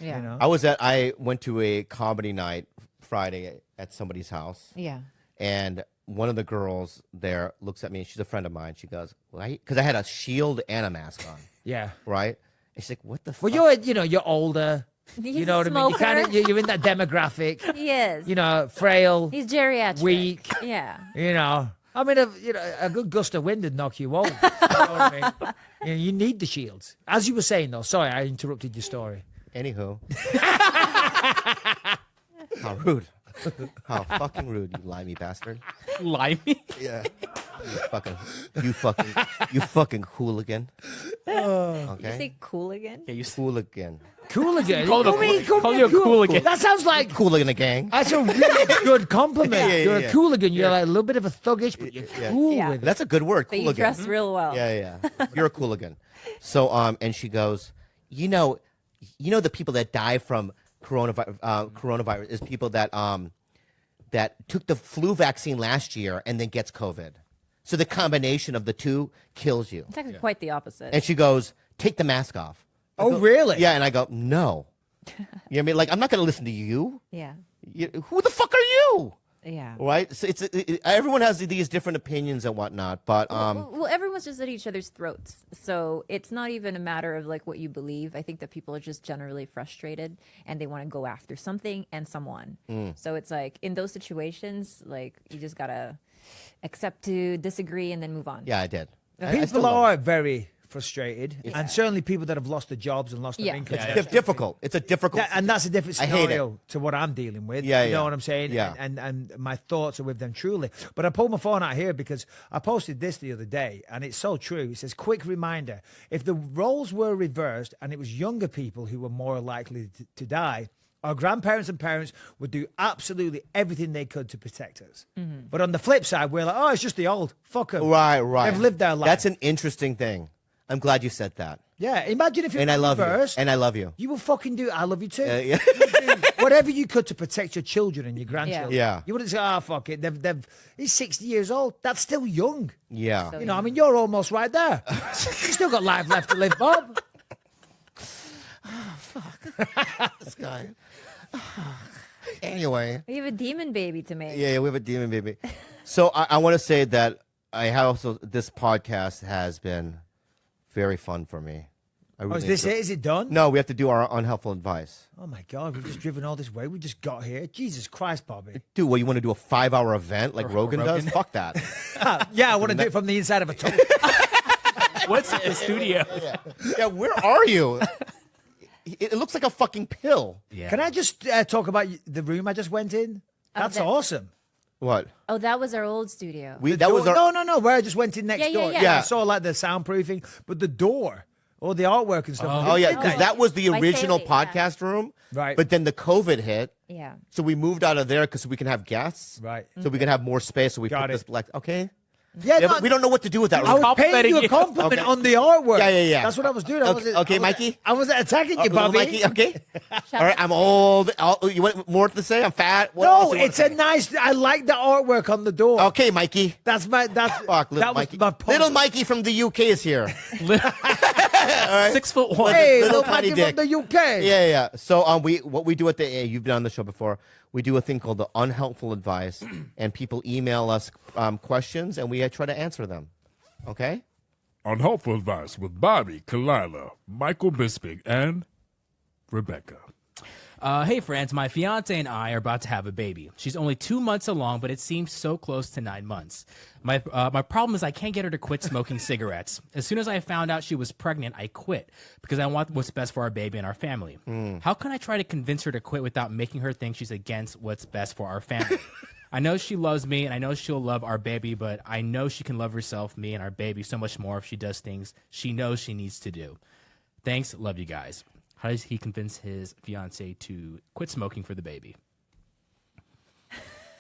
Yeah. You know. I went to a comedy night Friday at somebody's house, Yeah. and one of the girls there looks at me. She's a friend of mine. She goes, because I had a shield and a mask on, Yeah. right? And she's like, "What the fuck?" Well, you're older. He's You know a what I mean? You smoker. kind of you're in that demographic. He is. You know, frail. He's geriatric. Weak. Yeah. You know, I mean, a good gust of wind would knock you over. You know what I mean? You need the shields. As you were saying, though. Sorry, I interrupted your story. Anywho, how rude! How fucking rude, you limey bastard! Limey. Yeah, you fucking hooligan. You Okay, say cool again? Yeah, you hooligan, Cooligan. Call him a cool- call you a cooligan. That sounds like hooligan a gang. that's a really good compliment. Yeah, You're yeah. a cooligan. You're like a little bit of a thuggish, but you're cool Yeah. with it. That's a good word. But you Cooligan. dress real well. Yeah. You're a cooligan. So, and she goes, you know, the people that die from coronavirus is people that took the flu vaccine last year and then gets COVID. So the combination of the two kills you. It's actually quite the opposite. And she goes, take the mask off. I Oh, go, really? Yeah. And I go, no. You know what I mean? Like, I'm not going to listen to you. yeah. Who the fuck are you? Yeah. Right? So everyone has these different opinions and whatnot, but Well, everyone's just at each other's throats. So it's not even a matter of like what you believe. I think that people are just generally frustrated and they want to go after something and someone. So it's like in those situations, like you just gotta accept to disagree and then move on. yeah, I did. I still People love are it. very frustrated, and certainly people that have lost their jobs and lost their Yeah. income. It's difficult. It's a difficult. And that's a different I hate it. scenario to what I'm dealing with. Yeah, you know yeah. what I'm saying? Yeah. And my thoughts are with them truly. But I pulled my phone out here because I posted this the other day, and it's so true. It says, quick reminder, if the roles were reversed and it was younger people who were more likely to die, our grandparents and parents would do absolutely everything they could to protect us. But on the flip side, we're like, oh, it's just the old. Fuck them. Right. They've lived their life. That's an interesting thing. I'm glad you said that. Yeah, imagine if it And I was love reversed. you. And I love you. You will fucking do. I love you too. Yeah. You do whatever you could to protect your children and your grandchildren. Yeah. You wouldn't say, "Ah, fuck it." He's 60 years old. That's still young. Yeah. So- You know, I mean, you're almost right there. You still got life left to live, Bob. This guy. Anyway. We have a demon baby to make. Yeah, we have a demon baby. So I want to say that I have also, this podcast has been very fun for me. I Oh, really is this enjoy- it? Is it done? No, we have to do our unhelpful advice. Oh my God, we've just driven all this way. We just got here. Jesus Christ, Bobby. Dude, what, you want to do a 5-hour event like Rogan does? Rogan. Fuck that. Yeah, I want to do it from the inside of a tunnel. What's in the studio? Yeah, where are you? It looks like a fucking pill. Yeah. Can I just talk about the room I just went in? That's that- awesome. What? Oh, that was our old studio. That was our. No, where I just went in next Yeah, yeah, door. yeah. Yeah. I saw like the soundproofing, but the door, all the artwork and stuff. Oh, yeah, did because that. that was the By original Staley, yeah. podcast room. Right. But then the COVID hit. Yeah. So we moved out of there because we can have guests. Right. So we can have more space. So we Got put it. this like, okay. Yeah, Yeah, no, but we don't know what to do with that I room. was paying you a Complimenting you. compliment Okay. on the artwork. Yeah. That's what I was doing. Okay, Mikey? I wasn't attacking you, Little Bobby. Mikey, okay. All right, I'm old. You want more to say? I'm fat. What No, else you wanna it's a say? nice. I like the artwork on the door. Okay, Mikey. That's Fuck, little that was Mikey. my point. Little Mikey from the UK is here. 6'1". Hey, Little little tiny Mikey dick. from the UK. Yeah. So what we do at the you've been on the show before. We do a thing called the unhelpful advice, and people email us questions, and we try to answer them. Okay. Unhelpful advice with Bobby, Kalila, Michael Bisping, and Rebecca. Hey, friends, my fiance and I are about to have a baby. She's only 2 months along, but it seems so close to 9 months. My problem is I can't get her to quit smoking cigarettes. As soon as I found out she was pregnant, I quit because I want what's best for our baby and our family. How can I try to convince her to quit without making her think she's against what's best for our family? I know she loves me, and I know she'll love our baby, but I know she can love herself, me, and our baby so much more if she does things she knows she needs to do. Thanks. Love you guys. How does he convince his fiance to quit smoking for the baby?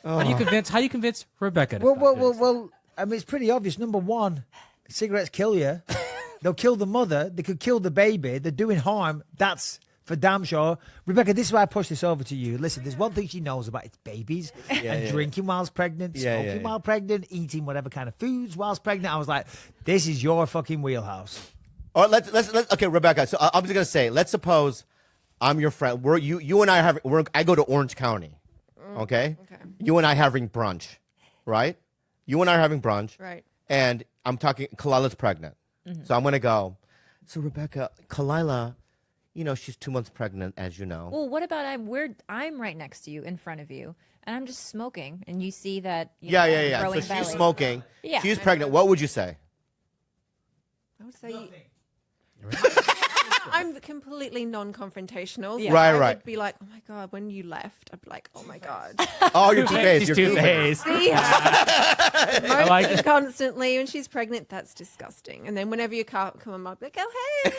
How do you convince Rebecca to stop doing Well, I mean, it's pretty obvious. Number one, cigarettes kill you. They'll kill the mother. They could kill the baby. They're doing harm. That's for damn sure. Rebecca, this is why I push this over to you. Listen, there's one thing she knows about it's babies and drinking whilst pregnant, smoking while pregnant, eating whatever kind of foods whilst pregnant. I was like, this is your fucking wheelhouse. Or let's okay, Rebecca. So I'm just gonna say, let's suppose I'm your friend. You and I are having. I go to Orange County. Okay. You and I having brunch, right? You and I are having brunch, Right. And I'm talking. Kalila's pregnant, so I'm gonna go. So Rebecca, Kalila, she's 2 months pregnant, as you know. Well, what about I'm right next to you, in front of you, and I'm just smoking, and you see that. Yeah. So growing she's belly. smoking. Yeah. She's pregnant. What would you say? I would say I'm completely non-confrontational. So Yeah. Right, I right. would be like, oh my God, when you left, I'd be like, oh my God. Oh, you're two-faced. She's You're two-faced. See her smoking like it. constantly when she's pregnant. That's disgusting. And then whenever you come on, I'd be like, oh, hey.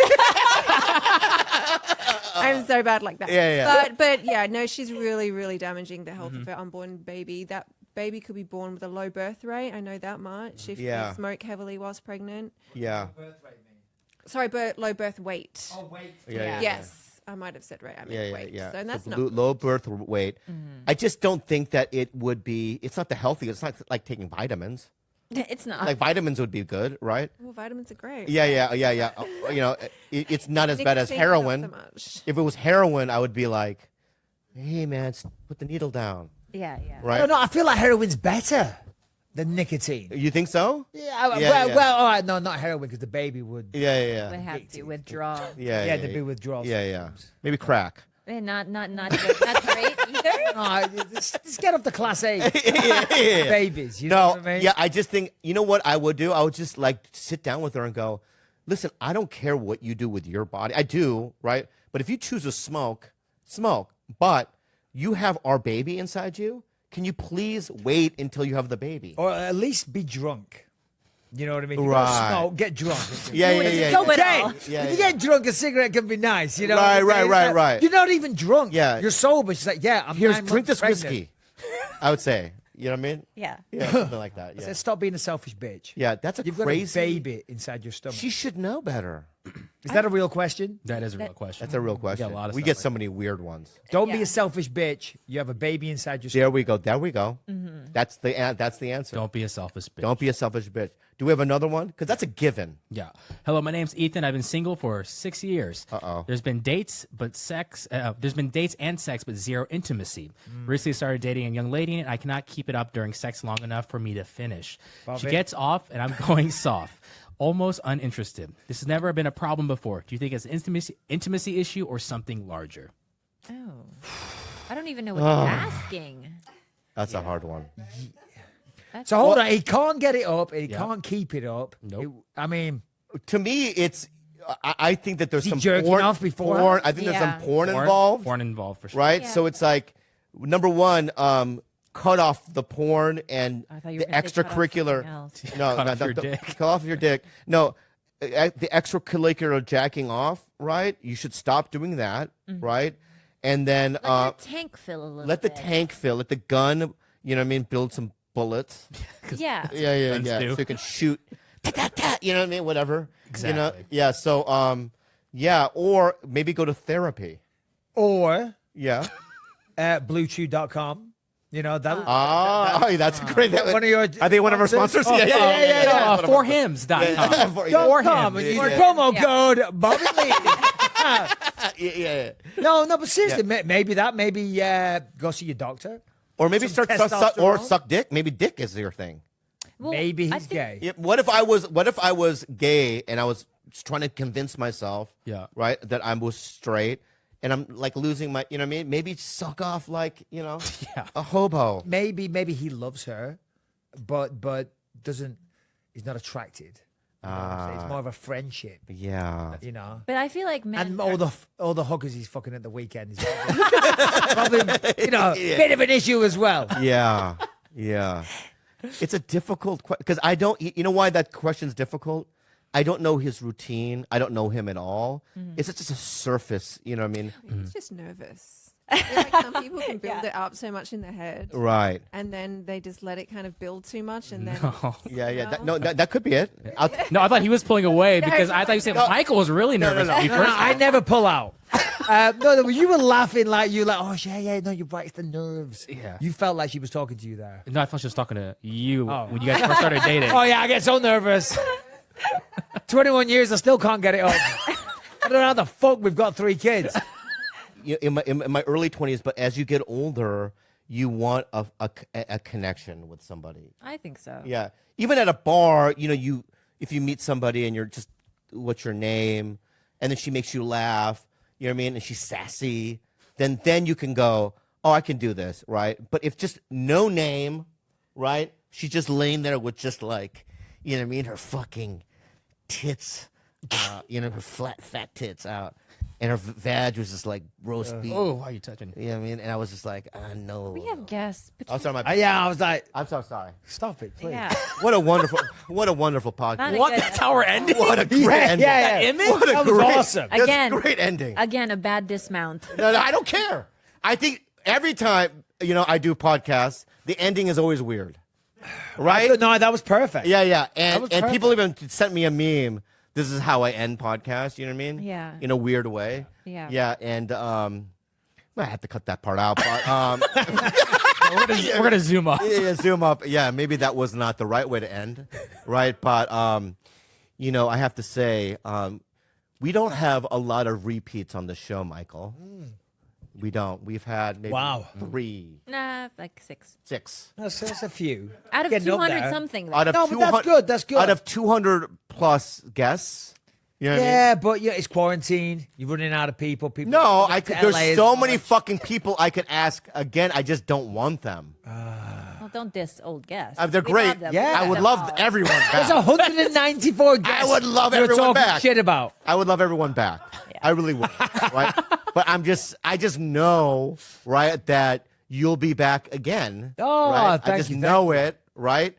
I'm so bad like that. Yeah. But yeah, no, she's really, really damaging the health of her unborn baby. That baby could be born with a low birth rate. I know that much. If Yeah. you smoke heavily whilst pregnant. Yeah. Sorry, low birth weight. Yeah. Yes, I might have said right. I meant weight. Yeah. So that's So not. low birth weight. I just don't think that it would be. It's not the healthiest. It's not like taking vitamins. It's not. Like vitamins would be good, right? Well, vitamins are great. Yeah. It's not as bad as Nicotine, not so heroin. much. If it was heroin, I would be like, hey man, put the needle down, yeah. right? No, I feel like heroin's better than nicotine. You think so? Yeah, Yeah, yeah. well, all right, no, not heroin because the baby would. Yeah. Would have to withdraw. Yeah. there'd be withdrawal. Yeah. Maybe crack. And not good. Not great either. No, just get off the class A Yeah. babies. You know No, what I mean? yeah, I just think, you know what I would do? I would just like sit down with her and go, listen, I don't care what you do with your body. I do, right? But if you choose to smoke. But you have our baby inside you. Can you please wait until you have the baby? Or at least be drunk. You know what I mean? You Right. gotta smoke, get drunk. Yeah. It's okay. Yeah, If you yeah. get drunk, a cigarette can be nice. You know? Right, what I mean? right. You're not even drunk. Yeah. You're sober. She's like, yeah, I'm Here's 9 drink months this pregnant. whiskey. I would say. You know what I mean? Yeah. Yeah, something like that. I Yeah. said, stop being a selfish bitch. Yeah, that's a You've crazy. got a baby inside your stomach. She should know better. Is that a real question? That is a real question. That's a real question. a lot of We stuff get like so many weird ones. Don't be Yeah. a selfish bitch. You have a baby inside your There stomach. we go. There we go. Mm-hmm. That's the answer. Don't be a selfish bitch. Don't be a selfish bitch. Do we have another one? Because that's a given. Yeah. Hello, my name's Ethan. I've been single for 6 years. Uh-oh. There's been dates, but sex. There's been dates and sex, but zero intimacy. Recently started dating a young lady, and I cannot keep it up during sex long enough for me to finish. She it. gets off, and I'm going soft, almost uninterested. This has never been a problem before. Do you think it's an intimacy issue or something larger? Oh. I don't even know what you're asking. That's a hard one. So hold on. He can't get it up. He can't keep it up. Nope. I mean, To me, it's. I think that there's Is he some jerking porn. off before? Porn. I think there's Yeah. some porn involved. Porn involved for sure. Right. Yeah. So it's like, number one, cut off the porn and I thought you the were gonna say cut off extracurricular. something else. No, Cut no, off your the- dick. cut off your dick. No, the extracurricular jacking off. Right. You should stop doing that. Right. And then Let the tank fill a little let the bit. tank fill. Let the gun. You know what I mean? Build some bullets. Yeah. Yeah. Guns do. So you can shoot. You know what I mean? Whatever. You know? Exactly. Yeah. So yeah. Or maybe go to therapy. or Yeah. bluechew.com. You know, that. That's great. one of your. Are they one of our sponsors? Yeah. Forhims.com. .com. him. And Yeah. use promo Yeah. code Bobby Lee. Yeah. No, but seriously, maybe go see your doctor. Or maybe Some start or testosterone? suck dick. Maybe dick is your thing. Well, Maybe I he's think- gay. Yeah, what if I was gay and I was trying to convince myself, Yeah. right, that I was straight and I'm like losing my, you know what I mean? Maybe suck off like, Yeah. a hobo. Maybe he loves her, but doesn't. He's not attracted. You know what I'm saying? It's more of a friendship. Yeah. You know. But I feel like men. And all the hookers he's fucking at the weekend is probably bit of an issue as well. Yeah. Yeah. It's a difficult question because I don't, you know why that question's difficult? I don't know his routine. I don't know him at all. It's just a surface, you know what I mean? He's just nervous. I feel like some people can build it up so much in their head, Right. and then they just let it kind of build too much, and then Yeah, yeah. No. That could be it. No, I thought he was pulling away because I thought you said Michael was really nervous. when he No, first I never pull out. No, you were laughing like you like, oh yeah, no, you're right, it's the nerves. Yeah. You felt like she was talking to you there. No, I thought she was talking to you when you guys first started dating. Oh yeah, I get so nervous. 21 years, I still can't get it up. I don't know how the fuck we've got 3 kids. In my early 20s, but as you get older, you want a connection with somebody. I think so. Yeah. Even at a bar, you know, if you meet somebody and you're just, what's your name? And then she makes you laugh, you know what I mean? And she's sassy, then you can go, oh, I can do this, right? But if just no name, right? She's just laying there with just like, you know what I mean? Her fucking tits, you know, her fat tits out. And her vag was just like roast beef. Oh, why are you touching? You know what I mean? And I was just like, no. We have guests. I'm sorry, Yeah, I was like, I'm so sorry. stop it, please. Yeah. What a wonderful podcast. Not a What? good- That's how we're ending? What a great Yeah, ending. yeah, yeah. image? What a That was great, awesome. That's Again. a great ending. Again, a bad dismount. No, I don't care. I think every time, you know, I do podcasts, the ending is always weird. Right? No, that was perfect. Yeah, yeah. was And people even sent me a meme. This is how I end podcasts, you know what I mean? Yeah. In a weird way. Yeah. Yeah, and I have to cut that part out, but We're gonna zoom up. yeah, zoom up. Yeah, maybe that was not the right way to end, right? But you know, I have to say, we don't have a lot of repeats on the show, Michael. We don't. We've had maybe Wow. 3, Nah, like 6. 6 That's a few. Out of Getting up 200 there. something. out of No, but that's 200 good, that's good. Out of 200 plus guests. You know what I mean? Yeah, but yeah, it's quarantine. You're running out of people. People. No, coming to there's LA as so many much. fucking people I could ask again. I just don't want them. Well, don't diss old guests. They're We great. love them. Yeah. We I love would them love all. everyone There's back. 194 guests. would love you're everyone talking back. shit about. I would love everyone back. I really would. Right? But I just know, right, that you'll be back again. Oh, right? I thank just you, know it, right?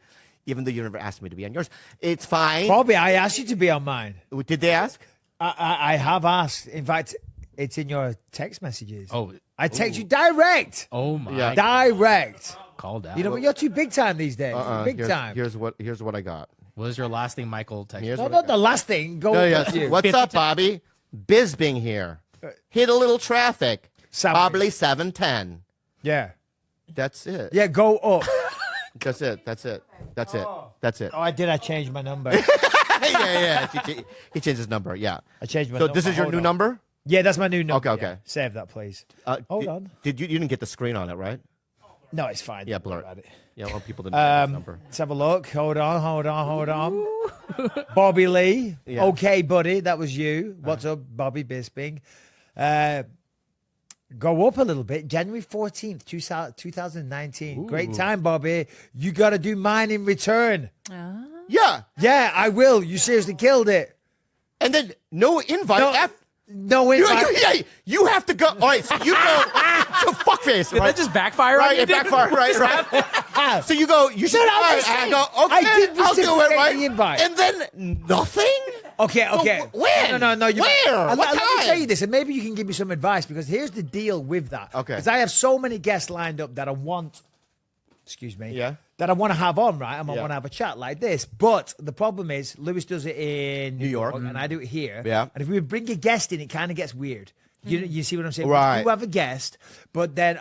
Even though you never asked me to be on yours. It's fine. Bobby, I asked you to be on mine. Did they ask? I have asked. In fact, it's in your text messages. Oh, I text you direct. oh my! Yeah. Direct. Called out. You know, but you're too big time these days. Big here's, time. Here's what I got. What was your last thing, Michael? Texted? Here's No, what I not got. the last thing. Go No, with yes. you. What's up, Bobby? Bisbing here. Hit a little traffic. Subway. Probably 7:10. Yeah. That's it. Yeah, go up. That's it. That's it. That's it. That's it. Oh, I did. I changed my number. yeah. He changed his number. Yeah. I changed my So number. this is your Hold new on. number? Yeah, that's my new number. Okay, yeah. okay. Save that, please. Hold on. Did you didn't get the screen on it, right? No, it's fine. Yeah, Don't worry blur about it. it. Yeah, I want people to know his number. Let's have a look. Hold on. Bobby Lee. Yeah. Okay, buddy. That was you. What's up, Bobby Bisping? Go up a little bit. January 14th, 2019. Great time, Bobby. You got to do mine in return. Yeah. Yeah, I will. You seriously killed it. And then no invite. No invite. You have to go. All right, so you go. So fuckface. Did that just backfire on Right, you? it backfired. Right. So you go. You should. No, I listen. go. Okay, I did I'll do it. reciprocate Right. the invite. And then nothing. Okay. when? No. Where? What Let me time? tell you this, and maybe you can give me some advice, because here's the deal with that. Okay. Because I have so many guests lined up that I want, excuse me, Yeah. that I want to have on, right? I Yeah. want to have a chat like this. But the problem is, Lewis does it in New York. and I do it here. Yeah. And if we bring a guest in, it kind of gets weird. You see what I'm saying? Right. We do have a guest, but then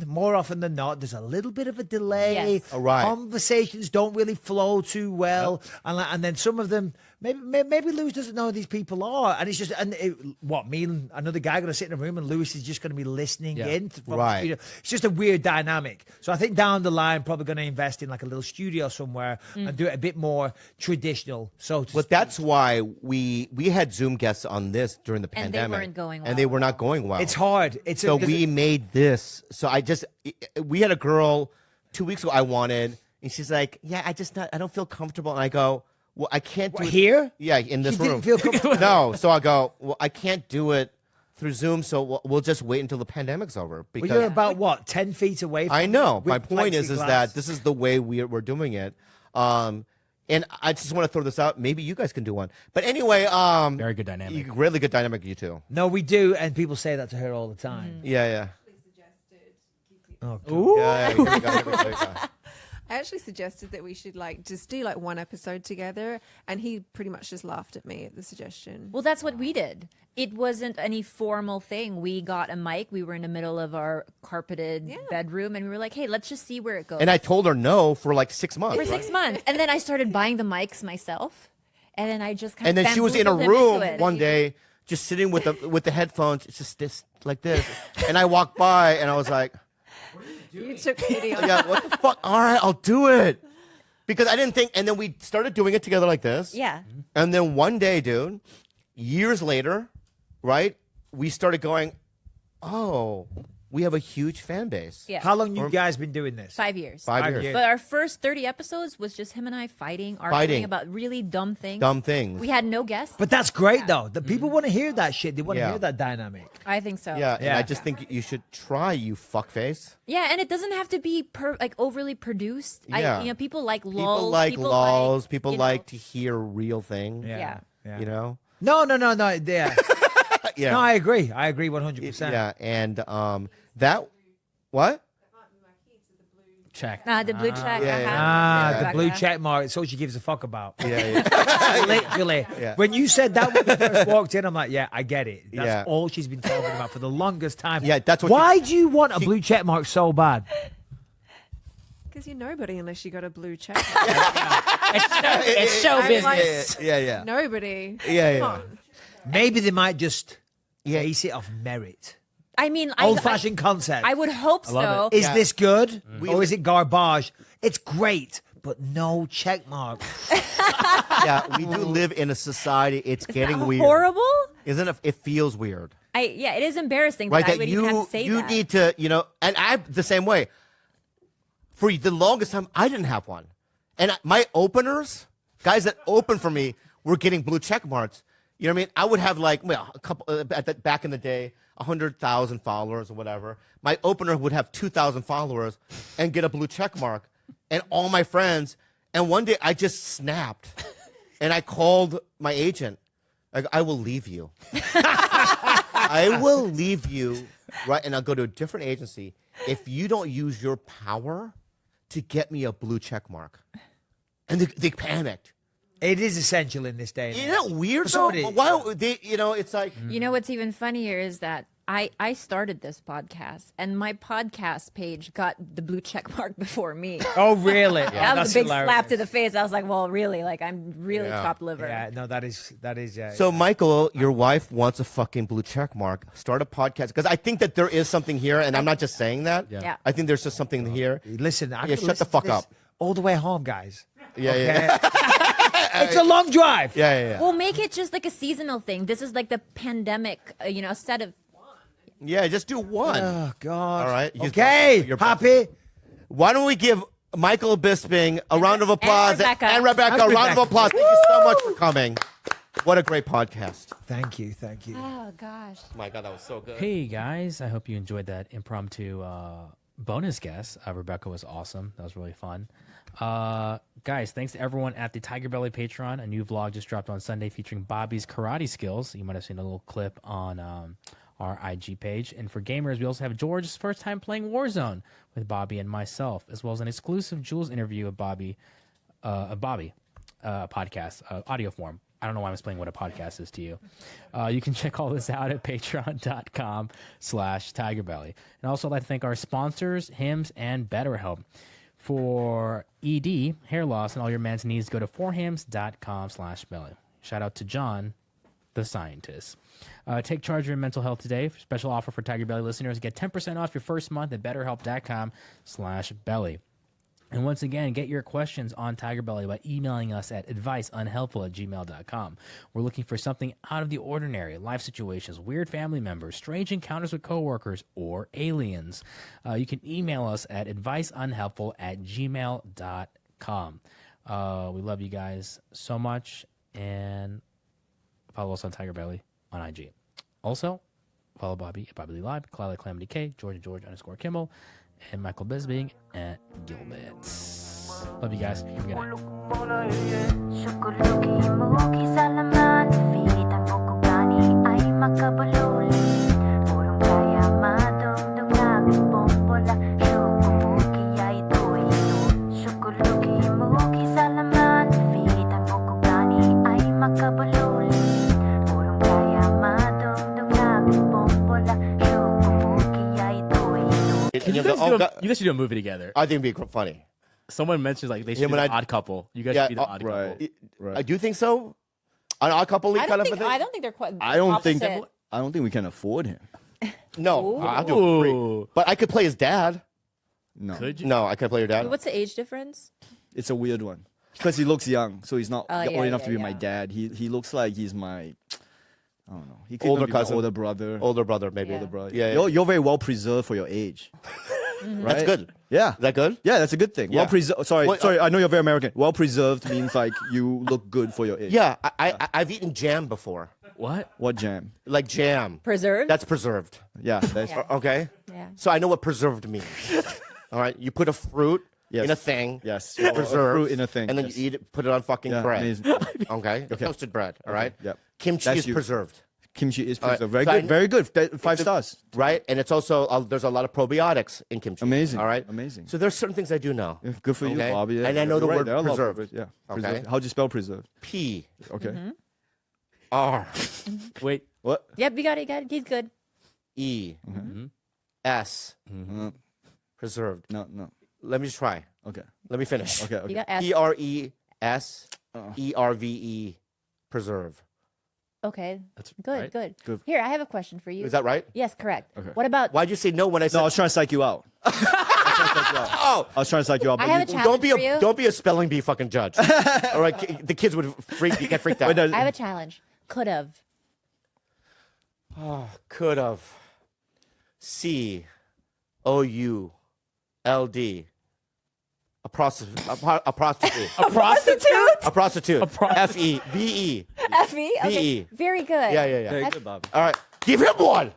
more often than not, there's a little bit of a delay. Yes. Right. Conversations don't really flow too well, and then some of them maybe Lewis doesn't know who these people are, and it's just me and another guy going to sit in a room, and Lewis is just going to be listening Yeah. in. Right. You know, it's just a weird dynamic. So I think down the line, probably going to invest in like a little studio somewhere and do it a bit more traditional. So, But that's why we had Zoom guests on this during the And they pandemic, weren't going and they well. were not going well. it's hard. So we made this. So we had a girl 2 weeks ago I wanted, and she's like, yeah, I don't feel comfortable. And I go, well, I can't do it here. Yeah, in this You room. didn't feel comfortable? No. So I go, well, I can't do it through Zoom. So we'll just wait until the pandemic's over. Well, Because you're about what 10 feet away. From I know. with My point is plexiglass. that this is the way we're doing it. And I just want to throw this out. Maybe you guys can do one. But anyway, Very good dynamic. really good dynamic, you two. No, we do, and people say that to her all the time. Yeah. Oh, God. Yeah, here we go, here we go, here we go. I actually suggested that we should just do like one episode together, and he pretty much just laughed at me at the suggestion. Well, that's what we did. It wasn't any formal thing. We got a mic. We were in the middle of our carpeted bedroom, and we were like, "Hey, let's just see where it goes." And I told her no for like 6 months. for right? 6 months, and then I started buying the mics myself, and then I just kind And of then she was in a bamboozled him into room it. one day, just sitting with the headphones, it's just this like this. And I walked by, and I was like, You took pity on "Yeah, what the fuck? All right, I'll do it." Because I didn't think, and then we started doing it together like this. Yeah. And then one day, dude, years later, right, we started going, oh, we have a huge fan base. Yeah. How long you guys been doing this? 5 years. 5 years. But our first 30 episodes was just him and I arguing about really dumb things. Dumb things. We had no guests. But that's great though. The people want to hear that shit. They want to Yeah. hear that dynamic. I think so. Yeah, and Yeah. I just think you should try, you fuckface. Yeah, and it doesn't have to be overly produced. Yeah. People like lulls. People like lulls. People you know, like to hear real things. Yeah. You know? No. Yeah. Yeah. No, I agree. I agree 100%. Yeah, and that, what? Check. the blue check. Yeah, yeah. Ah, the Back blue there. check mark. It's all she gives a fuck about. Yeah. Literally. Yeah. When you said that when you first walked in, I'm like, yeah, I get it. That's Yeah. all she's been talking about for the longest time. Yeah, that's what Why do you want a blue check mark so bad? because you're nobody unless you got a blue check. It's show I'm like- business. Yeah. Nobody. Yeah. Come on. Maybe they might just Yeah. base it off merit. I mean, Old-fashioned concept. I would hope so. love it. Is Yeah. this good We- or is it garbage? It's great, but no check mark. Yeah, we do live in a society. It's getting weird. Horrible. Isn't it? It feels weird. Yeah, it is embarrassing Right, that I that would even have you to say you that. need to, and I'm the same way. For the longest time, I didn't have one, and my openers, guys that open for me, were getting blue check marks. You know what I mean? I would have like a couple back in the day, 100,000 followers or whatever. My opener would have 2,000 followers and get a blue check mark, and all my friends. And one day I just snapped, and I called my agent. Like, I will leave you. I will leave you, right? And I'll go to a different agency if you don't use your power to get me a blue check mark. And they panicked. It is essential in this day. and Isn't that age. weird For though? somebody- Why they? It's like You know what's even funnier is that I started this podcast, and my podcast page got the blue check mark before me. Oh, really? That was That's a big hilarious. slap to the face. I was like, well, really? Like, I'm really Yeah. top liver. Yeah, no, that is. so. Michael, your wife wants a fucking blue check mark. Start a podcast because I think that there is something here, and I'm not just saying that. Yeah. I think there's just something here. Listen, I Yeah, could shut the listen to fuck this up. all the way home, guys. Yeah, Okay? It's a long drive. yeah. We'll make it just like a seasonal thing. This is like the pandemic, set of. Yeah, just do one. Oh God. All right. He's- Okay. you're- Happy. Why don't we give Michael Bisping a round of applause Rebecca. and Rebecca a And round of Rebecca. applause. Thank you so much for coming. What a great podcast. Thank you. Thank you. Oh gosh. My God, that was so good. Hey guys, I hope you enjoyed that impromptu bonus guest. Rebecca was awesome. That was really fun. Guys, thanks to everyone at the Tiger Belly Patreon. A new vlog just dropped on Sunday featuring Bobby's karate skills. You might have seen a little clip on our IG page. And for gamers, we also have George's first time playing Warzone with Bobby and myself, as well as an exclusive Jules interview of Bobby, podcast, audio form. I don't know why I'm explaining what a podcast is to you. You can check all this out at patreon.com/tigerbelly. And also I'd like to thank our sponsors, Hims and BetterHelp. For ED, hair loss, and all your man's needs, go to forhims.com/belly. Shout out to John, the scientist. Take charge of your mental health today. Special offer for Tiger Belly listeners. Get 10% off your first month at betterhelp.com/belly. And once again, get your questions on Tiger Belly by emailing us at adviceunhelpful@gmail.com. We're looking for something out of the ordinary, life situations, weird family members, strange encounters with coworkers, or aliens. You can email us at adviceunhelpful@gmail.com. We love you guys so much, and follow us on Tiger Belly on IG. Also, Follow Bobby at Bobby Lee Live, Kalila Calamity K, George _Kimmel, and Michael Bisping at Gilbert. Love you guys. Have a good night. Syukur-lugi-mugi sa laman Pilit ang bukugani ay makabululi Purong kaya madugdugag Bombola Syukur-mugi ay ito Syukur-lugi-mugi sa laman Pilit ang bukugani ay makabululi Purong kaya madugdugag Bombola Syukur-mugi ay ito You guys should do a movie together. I think it'd be funny. Someone mentions like they should Him be and an odd couple. You guys Yeah, should be the odd couple. I do think so. An odd couple I kind don't of a think thing. I don't think they're quite. I don't think opposite. I don't think we can afford him. No, I'll do it for free. But I could play his dad. No, Could you? No, I could play your dad. What's the age difference? it's a weird one because he looks young, so he's not Oh, old yeah, enough yeah, to be yeah. my dad. He looks like he's my, I don't know. He could Older even be my cousin. older brother. Older brother, maybe. Yeah. Older brother. Yeah, yeah. You're very well preserved for your age. Right? That's good. Yeah. Is that good? Yeah, that's a good thing. Yeah. Well preserved. Sorry, Well, sorry. I know you're very American. Well preserved means like you look good for your age. Yeah, I've eaten jam before. What? What jam? Like jam. Preserved. That's preserved. Yeah, that's Yeah. Okay? Yeah. So I know what preserved means. All right? You put a fruit Yes. in a thing. Yes. Preserved. A fruit in a thing, And then yes. you eat it, put it on fucking yeah, bread. amazing. Okay? Toasted bread. All right? yep. Kimchi That's is you. preserved. Kimchi is All right, preserved. Very so I good. kn- Very good. 5 stars. Right? And it's also, there's a lot of probiotics in kimchi. Amazing. All right? Amazing. So there's certain things I do know. Yeah, good for you, Okay. Bobby. Yeah, And I know you're the right. word There are a lot of preserved. words, Yeah. Okay. Preserved. How'd you spell preserved? P Okay. R Wait. What? Yep, you got it. You got it. He's good. E S preserved. No, no. Let me just try. Okay. Let me finish. Okay. You Okay. got S. PRESERVE preserve. Okay. That's Good. right. Good. Good. Here, I have a question for you. Is that right? Yes, correct. Okay. What about? Why'd you say no when I said No, I was trying to psych you out. oh? I was trying to psych you out. I but have a you- challenge for you. Don't be a spelling bee fucking judge. All right, the kids would get freaked out. Wait, no, I have a challenge. Could have. Could have. COULD. A prostitute. A prostitute. A prostitute? A prostitute. pro- FEVE. Effie. Okay. VE. Very good. Yeah, yeah, yeah. Very good, Bobby. All right, give him one.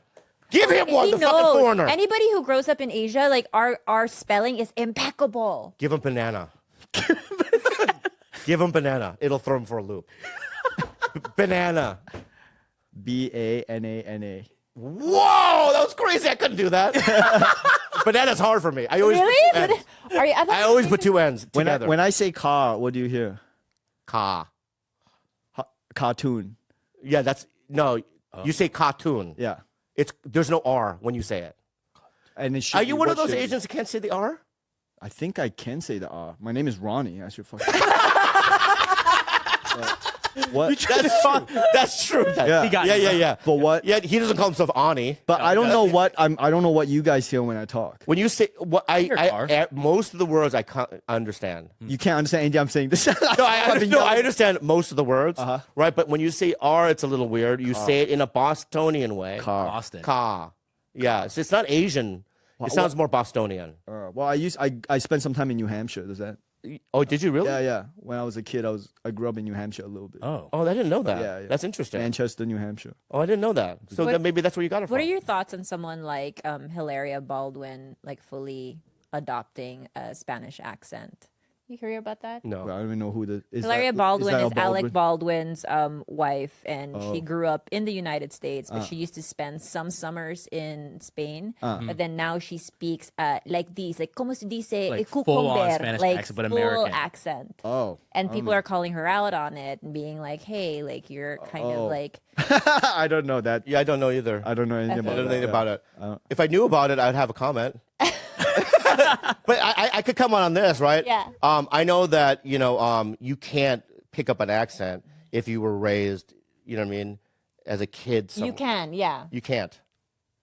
Give him one. He The fucking knows. foreigner. Anybody who grows up in Asia, like our spelling is impeccable. Give him banana. Give him banana. It'll throw him for a loop. Banana. BANANA. Whoa, that was crazy. I couldn't do that. Banana's hard for me. I always Really? put two N's. Are you? I always put two N's When together. I say car, what do you hear? Ka. Cartoon. Yeah, that's no. You say cartoon. Yeah. There's no R when you say it. And it should Are you be- one of what those should it be? Asians that can't say the R? I think I can say the R. My name is Ronnie. I should fucking. What? That's true. That's true. Yeah. He got Yeah, you. yeah, yeah. But what? Yeah, he doesn't call himself Ani. But I don't know what I don't know what you guys hear when I talk. When you say what hear car. most of the words I can't understand. You can't understand anything I'm saying. This. No, I understand most of the words, right? But when you say R, it's a little weird. You say it in a Bostonian way. Car. Boston. Ka. Yeah, so it's not Asian. It sounds more Bostonian. Well, I spent some time in New Hampshire. Does that? Oh, did you really? Yeah. When I was a kid, I grew up in New Hampshire a little bit. Oh. Oh, I didn't know that. Yeah. That's interesting. Manchester, New Hampshire. Oh, I didn't know that. So What- then maybe that's where you got it from. What are your thoughts on someone like Hilaria Baldwin, like fully adopting a Spanish accent? You hear about that? No. Well, I don't even know who the is Hilaria that, Baldwin that is a Alec Baldwin's wife, and Oh. she grew up in the United States, but she used to spend some summers in Spain. But then now she speaks like these, like como se dice, Like cucumber, full-on Spanish like accent, but full American. accent. Oh. And people are calling her out on it and being like, "Hey, like you're kind Oh. of like." I don't know that. Yeah, I don't know either. I don't know anything I about don't know anything that. about it. If I knew about it, I'd have a comment. But I could come on this, right? Yeah. I know that you can't pick up an accent if you were raised, you know what I mean, as a kid. You can, yeah. You can't.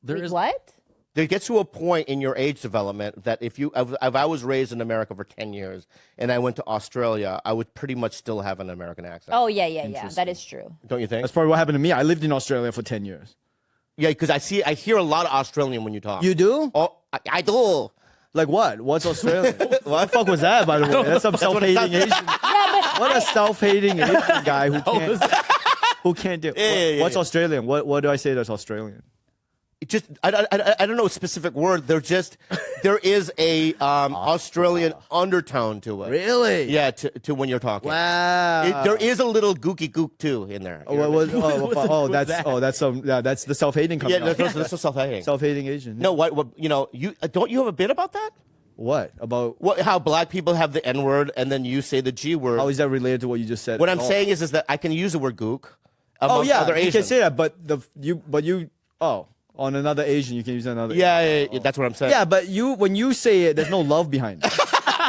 There Wait, is what? There gets to a point in your age development that if I was raised in America for 10 years and I went to Australia, I would pretty much still have an American accent. Oh yeah. That is true. Don't you think? That's probably what happened to me. I lived in Australia for 10 years. Yeah, because I hear a lot of Australian when you talk. You do? Oh, I do. Like what? What's Australia? What the fuck was that, by the way? That's some self-hating Asian. What a self-hating Asian guy who can't do. Yeah. What's Australian? What do I say that's Australian? I don't know a specific word. There is a Australian undertone to it. Really? Yeah, to when you're talking. Wow. There is a little gooky gook too in there. That's the self-hating coming Yeah, out. that's so self-hating. Self-hating Asian. No, what you don't you have a bit about that? What about? How black people have the N word and then you say the G word? How is that related to what you just said? What I'm saying is that I can use the word gook. Oh amongst yeah, other you can Asians. say that, but on another Asian you can use another. Yeah, that's what I'm saying. Yeah, but when you say it, there's no love behind it.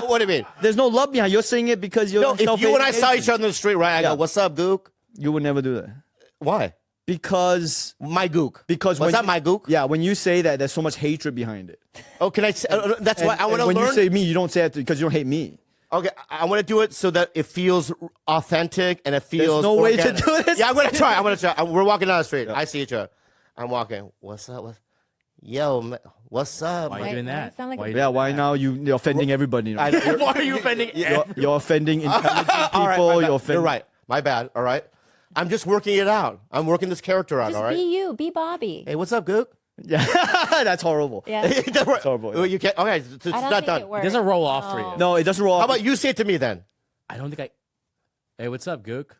What do you mean? There's no love behind it. You're saying it because you're. No, if you and I saw Asian. each other in the street, right? I go, "What's up, gook?" You would never do that. Why? Because my gook. Because what's that my gook? Yeah, when you say that, there's so much hatred behind it. Oh, can I? That's why I want to learn. When you say me, you don't say it because you don't hate me. Okay, I want to do it so that it feels authentic and it feels. There's no way to organic. do this. Yeah, I'm gonna try. We're walking down the street. I see each other. I'm walking. What's up? Yo, what's up? Why are you doing that? Why now you're offending everybody? Why are you offending? You're offending intelligent people. All right, you're right. My bad. All right. I'm just working it out. I'm working this character out. Just all right. be you. Be Bobby. Hey, what's up, gook? Yeah, that's horrible. Yeah. That's horrible. Well, you can't. Okay, it's I don't not think done. it works. It doesn't roll off for you. No, it doesn't roll off. How about you say it to me then? I don't think Hey, what's up, gook?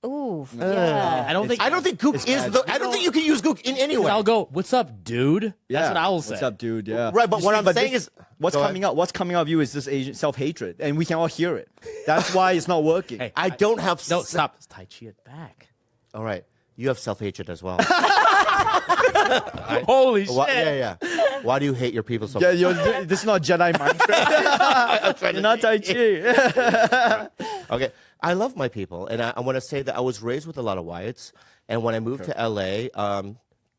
Ooh, yeah. I don't think gook is the. I don't think you can use gook in any way. I'll go. What's up, dude? That's what I will say. What's up, dude? Yeah. Right, but what I'm saying is, what's coming out. What's coming out of you is this Asian self-hatred, and we can all hear it. That's why it's not working. Hey, I don't have. No, stop. It's Tai Chi it back. All right, you have self-hatred as well. Holy shit! Yeah. Why do you hate your people so Yeah, much? this is not Jedi mind trick. You're not Tai Chi. Okay, I love my people, and I want to say that I was raised with a lot of whites, and when I moved to LA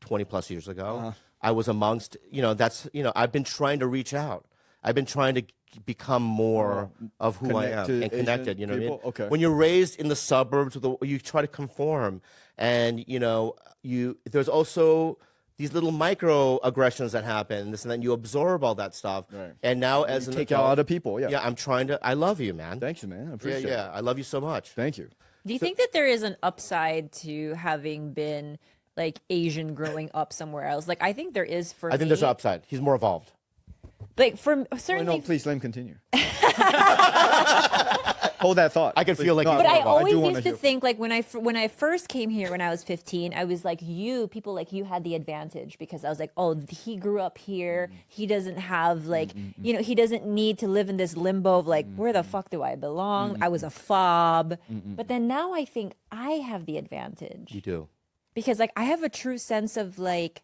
20 plus years ago, I was amongst, I've been trying to reach out. I've been trying to become more of who I am and connected. You know what I mean? Okay. When you're raised in the suburbs, you try to conform, and there's also these little microaggressions that happen, this and then you absorb all that stuff. Right. And now as an take adult, out other people. Yeah. yeah, I'm trying to. I love you, man. Thank you, man. I appreciate it. Yeah, I love you so much. Thank you. Do you think that there is an upside to having been like Asian growing up somewhere else? Like I think there is for I think there's an upside. He's more evolved. Like for Oh, certainly. no, please let him continue. Hold that thought. I can please. feel like No, he's But I more evolved. always do wanna used to hear- think like when I first came here when I was 15, I was like people like you had the advantage because I was like, oh, he grew up here. He doesn't have like he doesn't need to live in this limbo of like where the fuck do I belong? I was a fob. But then now I think I have the advantage. You do. Because like I have a true sense of like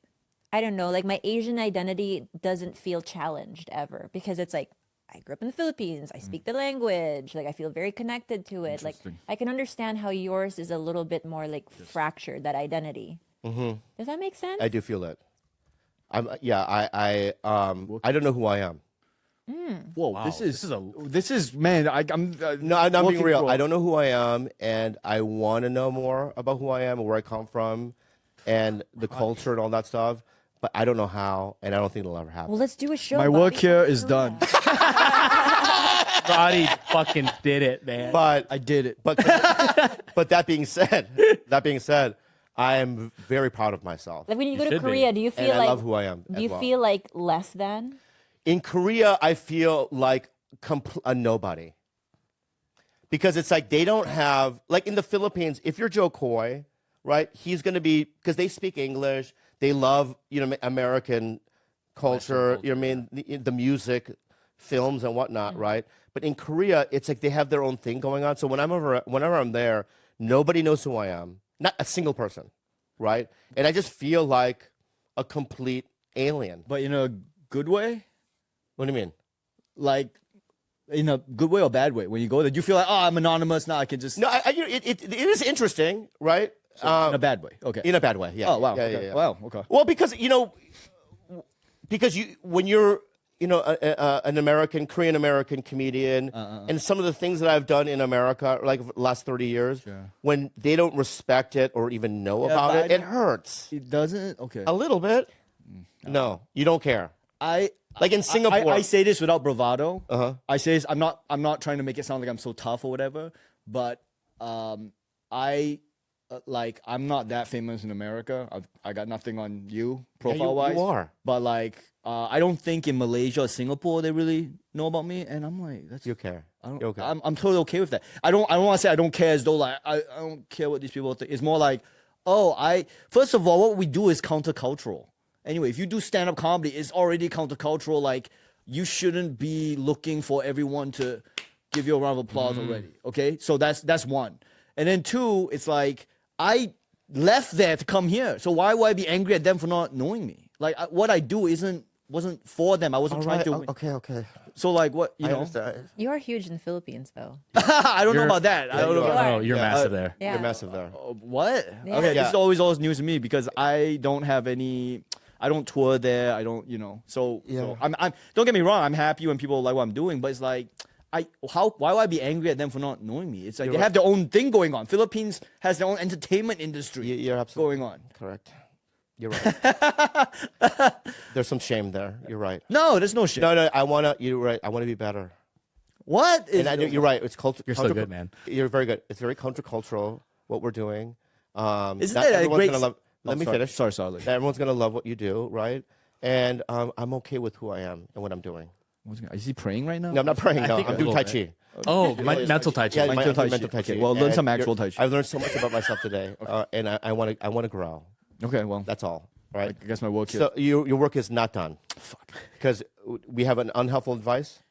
I don't know, like my Asian identity doesn't feel challenged ever because it's like I grew up in the Philippines. I speak the language. Like I feel very connected to it. Like I can understand how yours is a little bit more like fractured, that identity. Does that make sense? I do feel it. I don't know who I am. Whoa, Wow, this is man. I'm No, I'm not being looking real. for- I don't know who I am, and I want to know more about who I am and where I come from, and the culture and all that stuff. But I don't know how, and I don't think it'll ever happen. Well, let's do a show. My work Bobby. here is done. Roddy fucking did it, man. But I did it. but that being said, I am very proud of myself. Like when you go to should be. Korea, do you feel And I like love who I am Do as you well. feel like less than? In Korea, I feel like a nobody. Because it's like they don't have, like in the Philippines, if you're Joe Coy, right, he's going to be, because they speak English, they love, American culture, you know what I mean, the music, films and whatnot, right? But in Korea, it's like they have their own thing going on. So whenever I'm there, nobody knows who I am. Not a single person, right? And I just feel like a complete alien. But in a good way, What do you mean? like in a good way or bad way. When you go there, do you feel like, oh, I'm anonymous now? I can just No, it is interesting, right? in a bad way. Okay. In a bad way, yeah. Oh wow. Yeah, Okay. yeah. Wow. Okay. Well, because when you're an American, Korean American comedian, and some of the things that I've done in America, like the last 30 years, when they don't respect it or even know about but it, it hurts It doesn't. Okay. a little bit. No, you don't care. Like in Singapore, I say this without bravado. Uh-huh. I say this, I'm not trying to make it sound like I'm so tough or whatever, but I like I'm not that famous in America. I got nothing on you Yeah, profile wise. you are. But like I don't think in Malaysia or Singapore they really know about me, and I'm like, that's You care. I don't, You're okay. I'm totally okay with that. I don't want to say I don't care as though like I don't care what these people think. It's more like, first of all, what we do is countercultural. Anyway, if you do stand-up comedy, it's already countercultural. Like you shouldn't be looking for everyone to give you a round of applause already. Okay, so that's one. And then two, it's like I left there to come here. So why would I be angry at them for not knowing me? Like what I do wasn't for them. I wasn't trying to. Okay. So like what you I know? understand. You are huge in the Philippines, though. I don't know about that. I don't know. you About, are. Oh, you're Yeah, massive there. Yeah. You're massive there. what? Yeah. Okay, Yeah. this is always news to me because I don't have any. I don't tour there. I don't, So I'm. Don't get me wrong. I'm happy when people like what I'm doing, but it's like. Why would I be angry at them for not knowing me? It's like they have their own thing going on. Philippines has their own entertainment industry You're absolutely going on. correct. You're right. There's some shame there. You're right. No, there's no shit. No, you're right. I want to be better. What is? You're right. It's You're so good, man. You're very good. It's very countercultural what we're doing. Isn't not that a everyone's great? gonna love. Let me sorry. finish. Sorry. Not everyone's gonna love what you do, right? And I'm okay with who I am and what I'm doing. Is he praying right now? No, I'm not praying. No, think I'm a doing little Tai bit. Chi. Oh, mental Tai Chi. Yeah, Mental Tai Chi. mental Tai Chi. Okay, well, learn And some actual Tai Chi. I've learned so much about myself today, and I want to grow. Okay, well, That's all, right? I guess my work here. So your work is not done. Fuck. Because we have an unhelpful advice.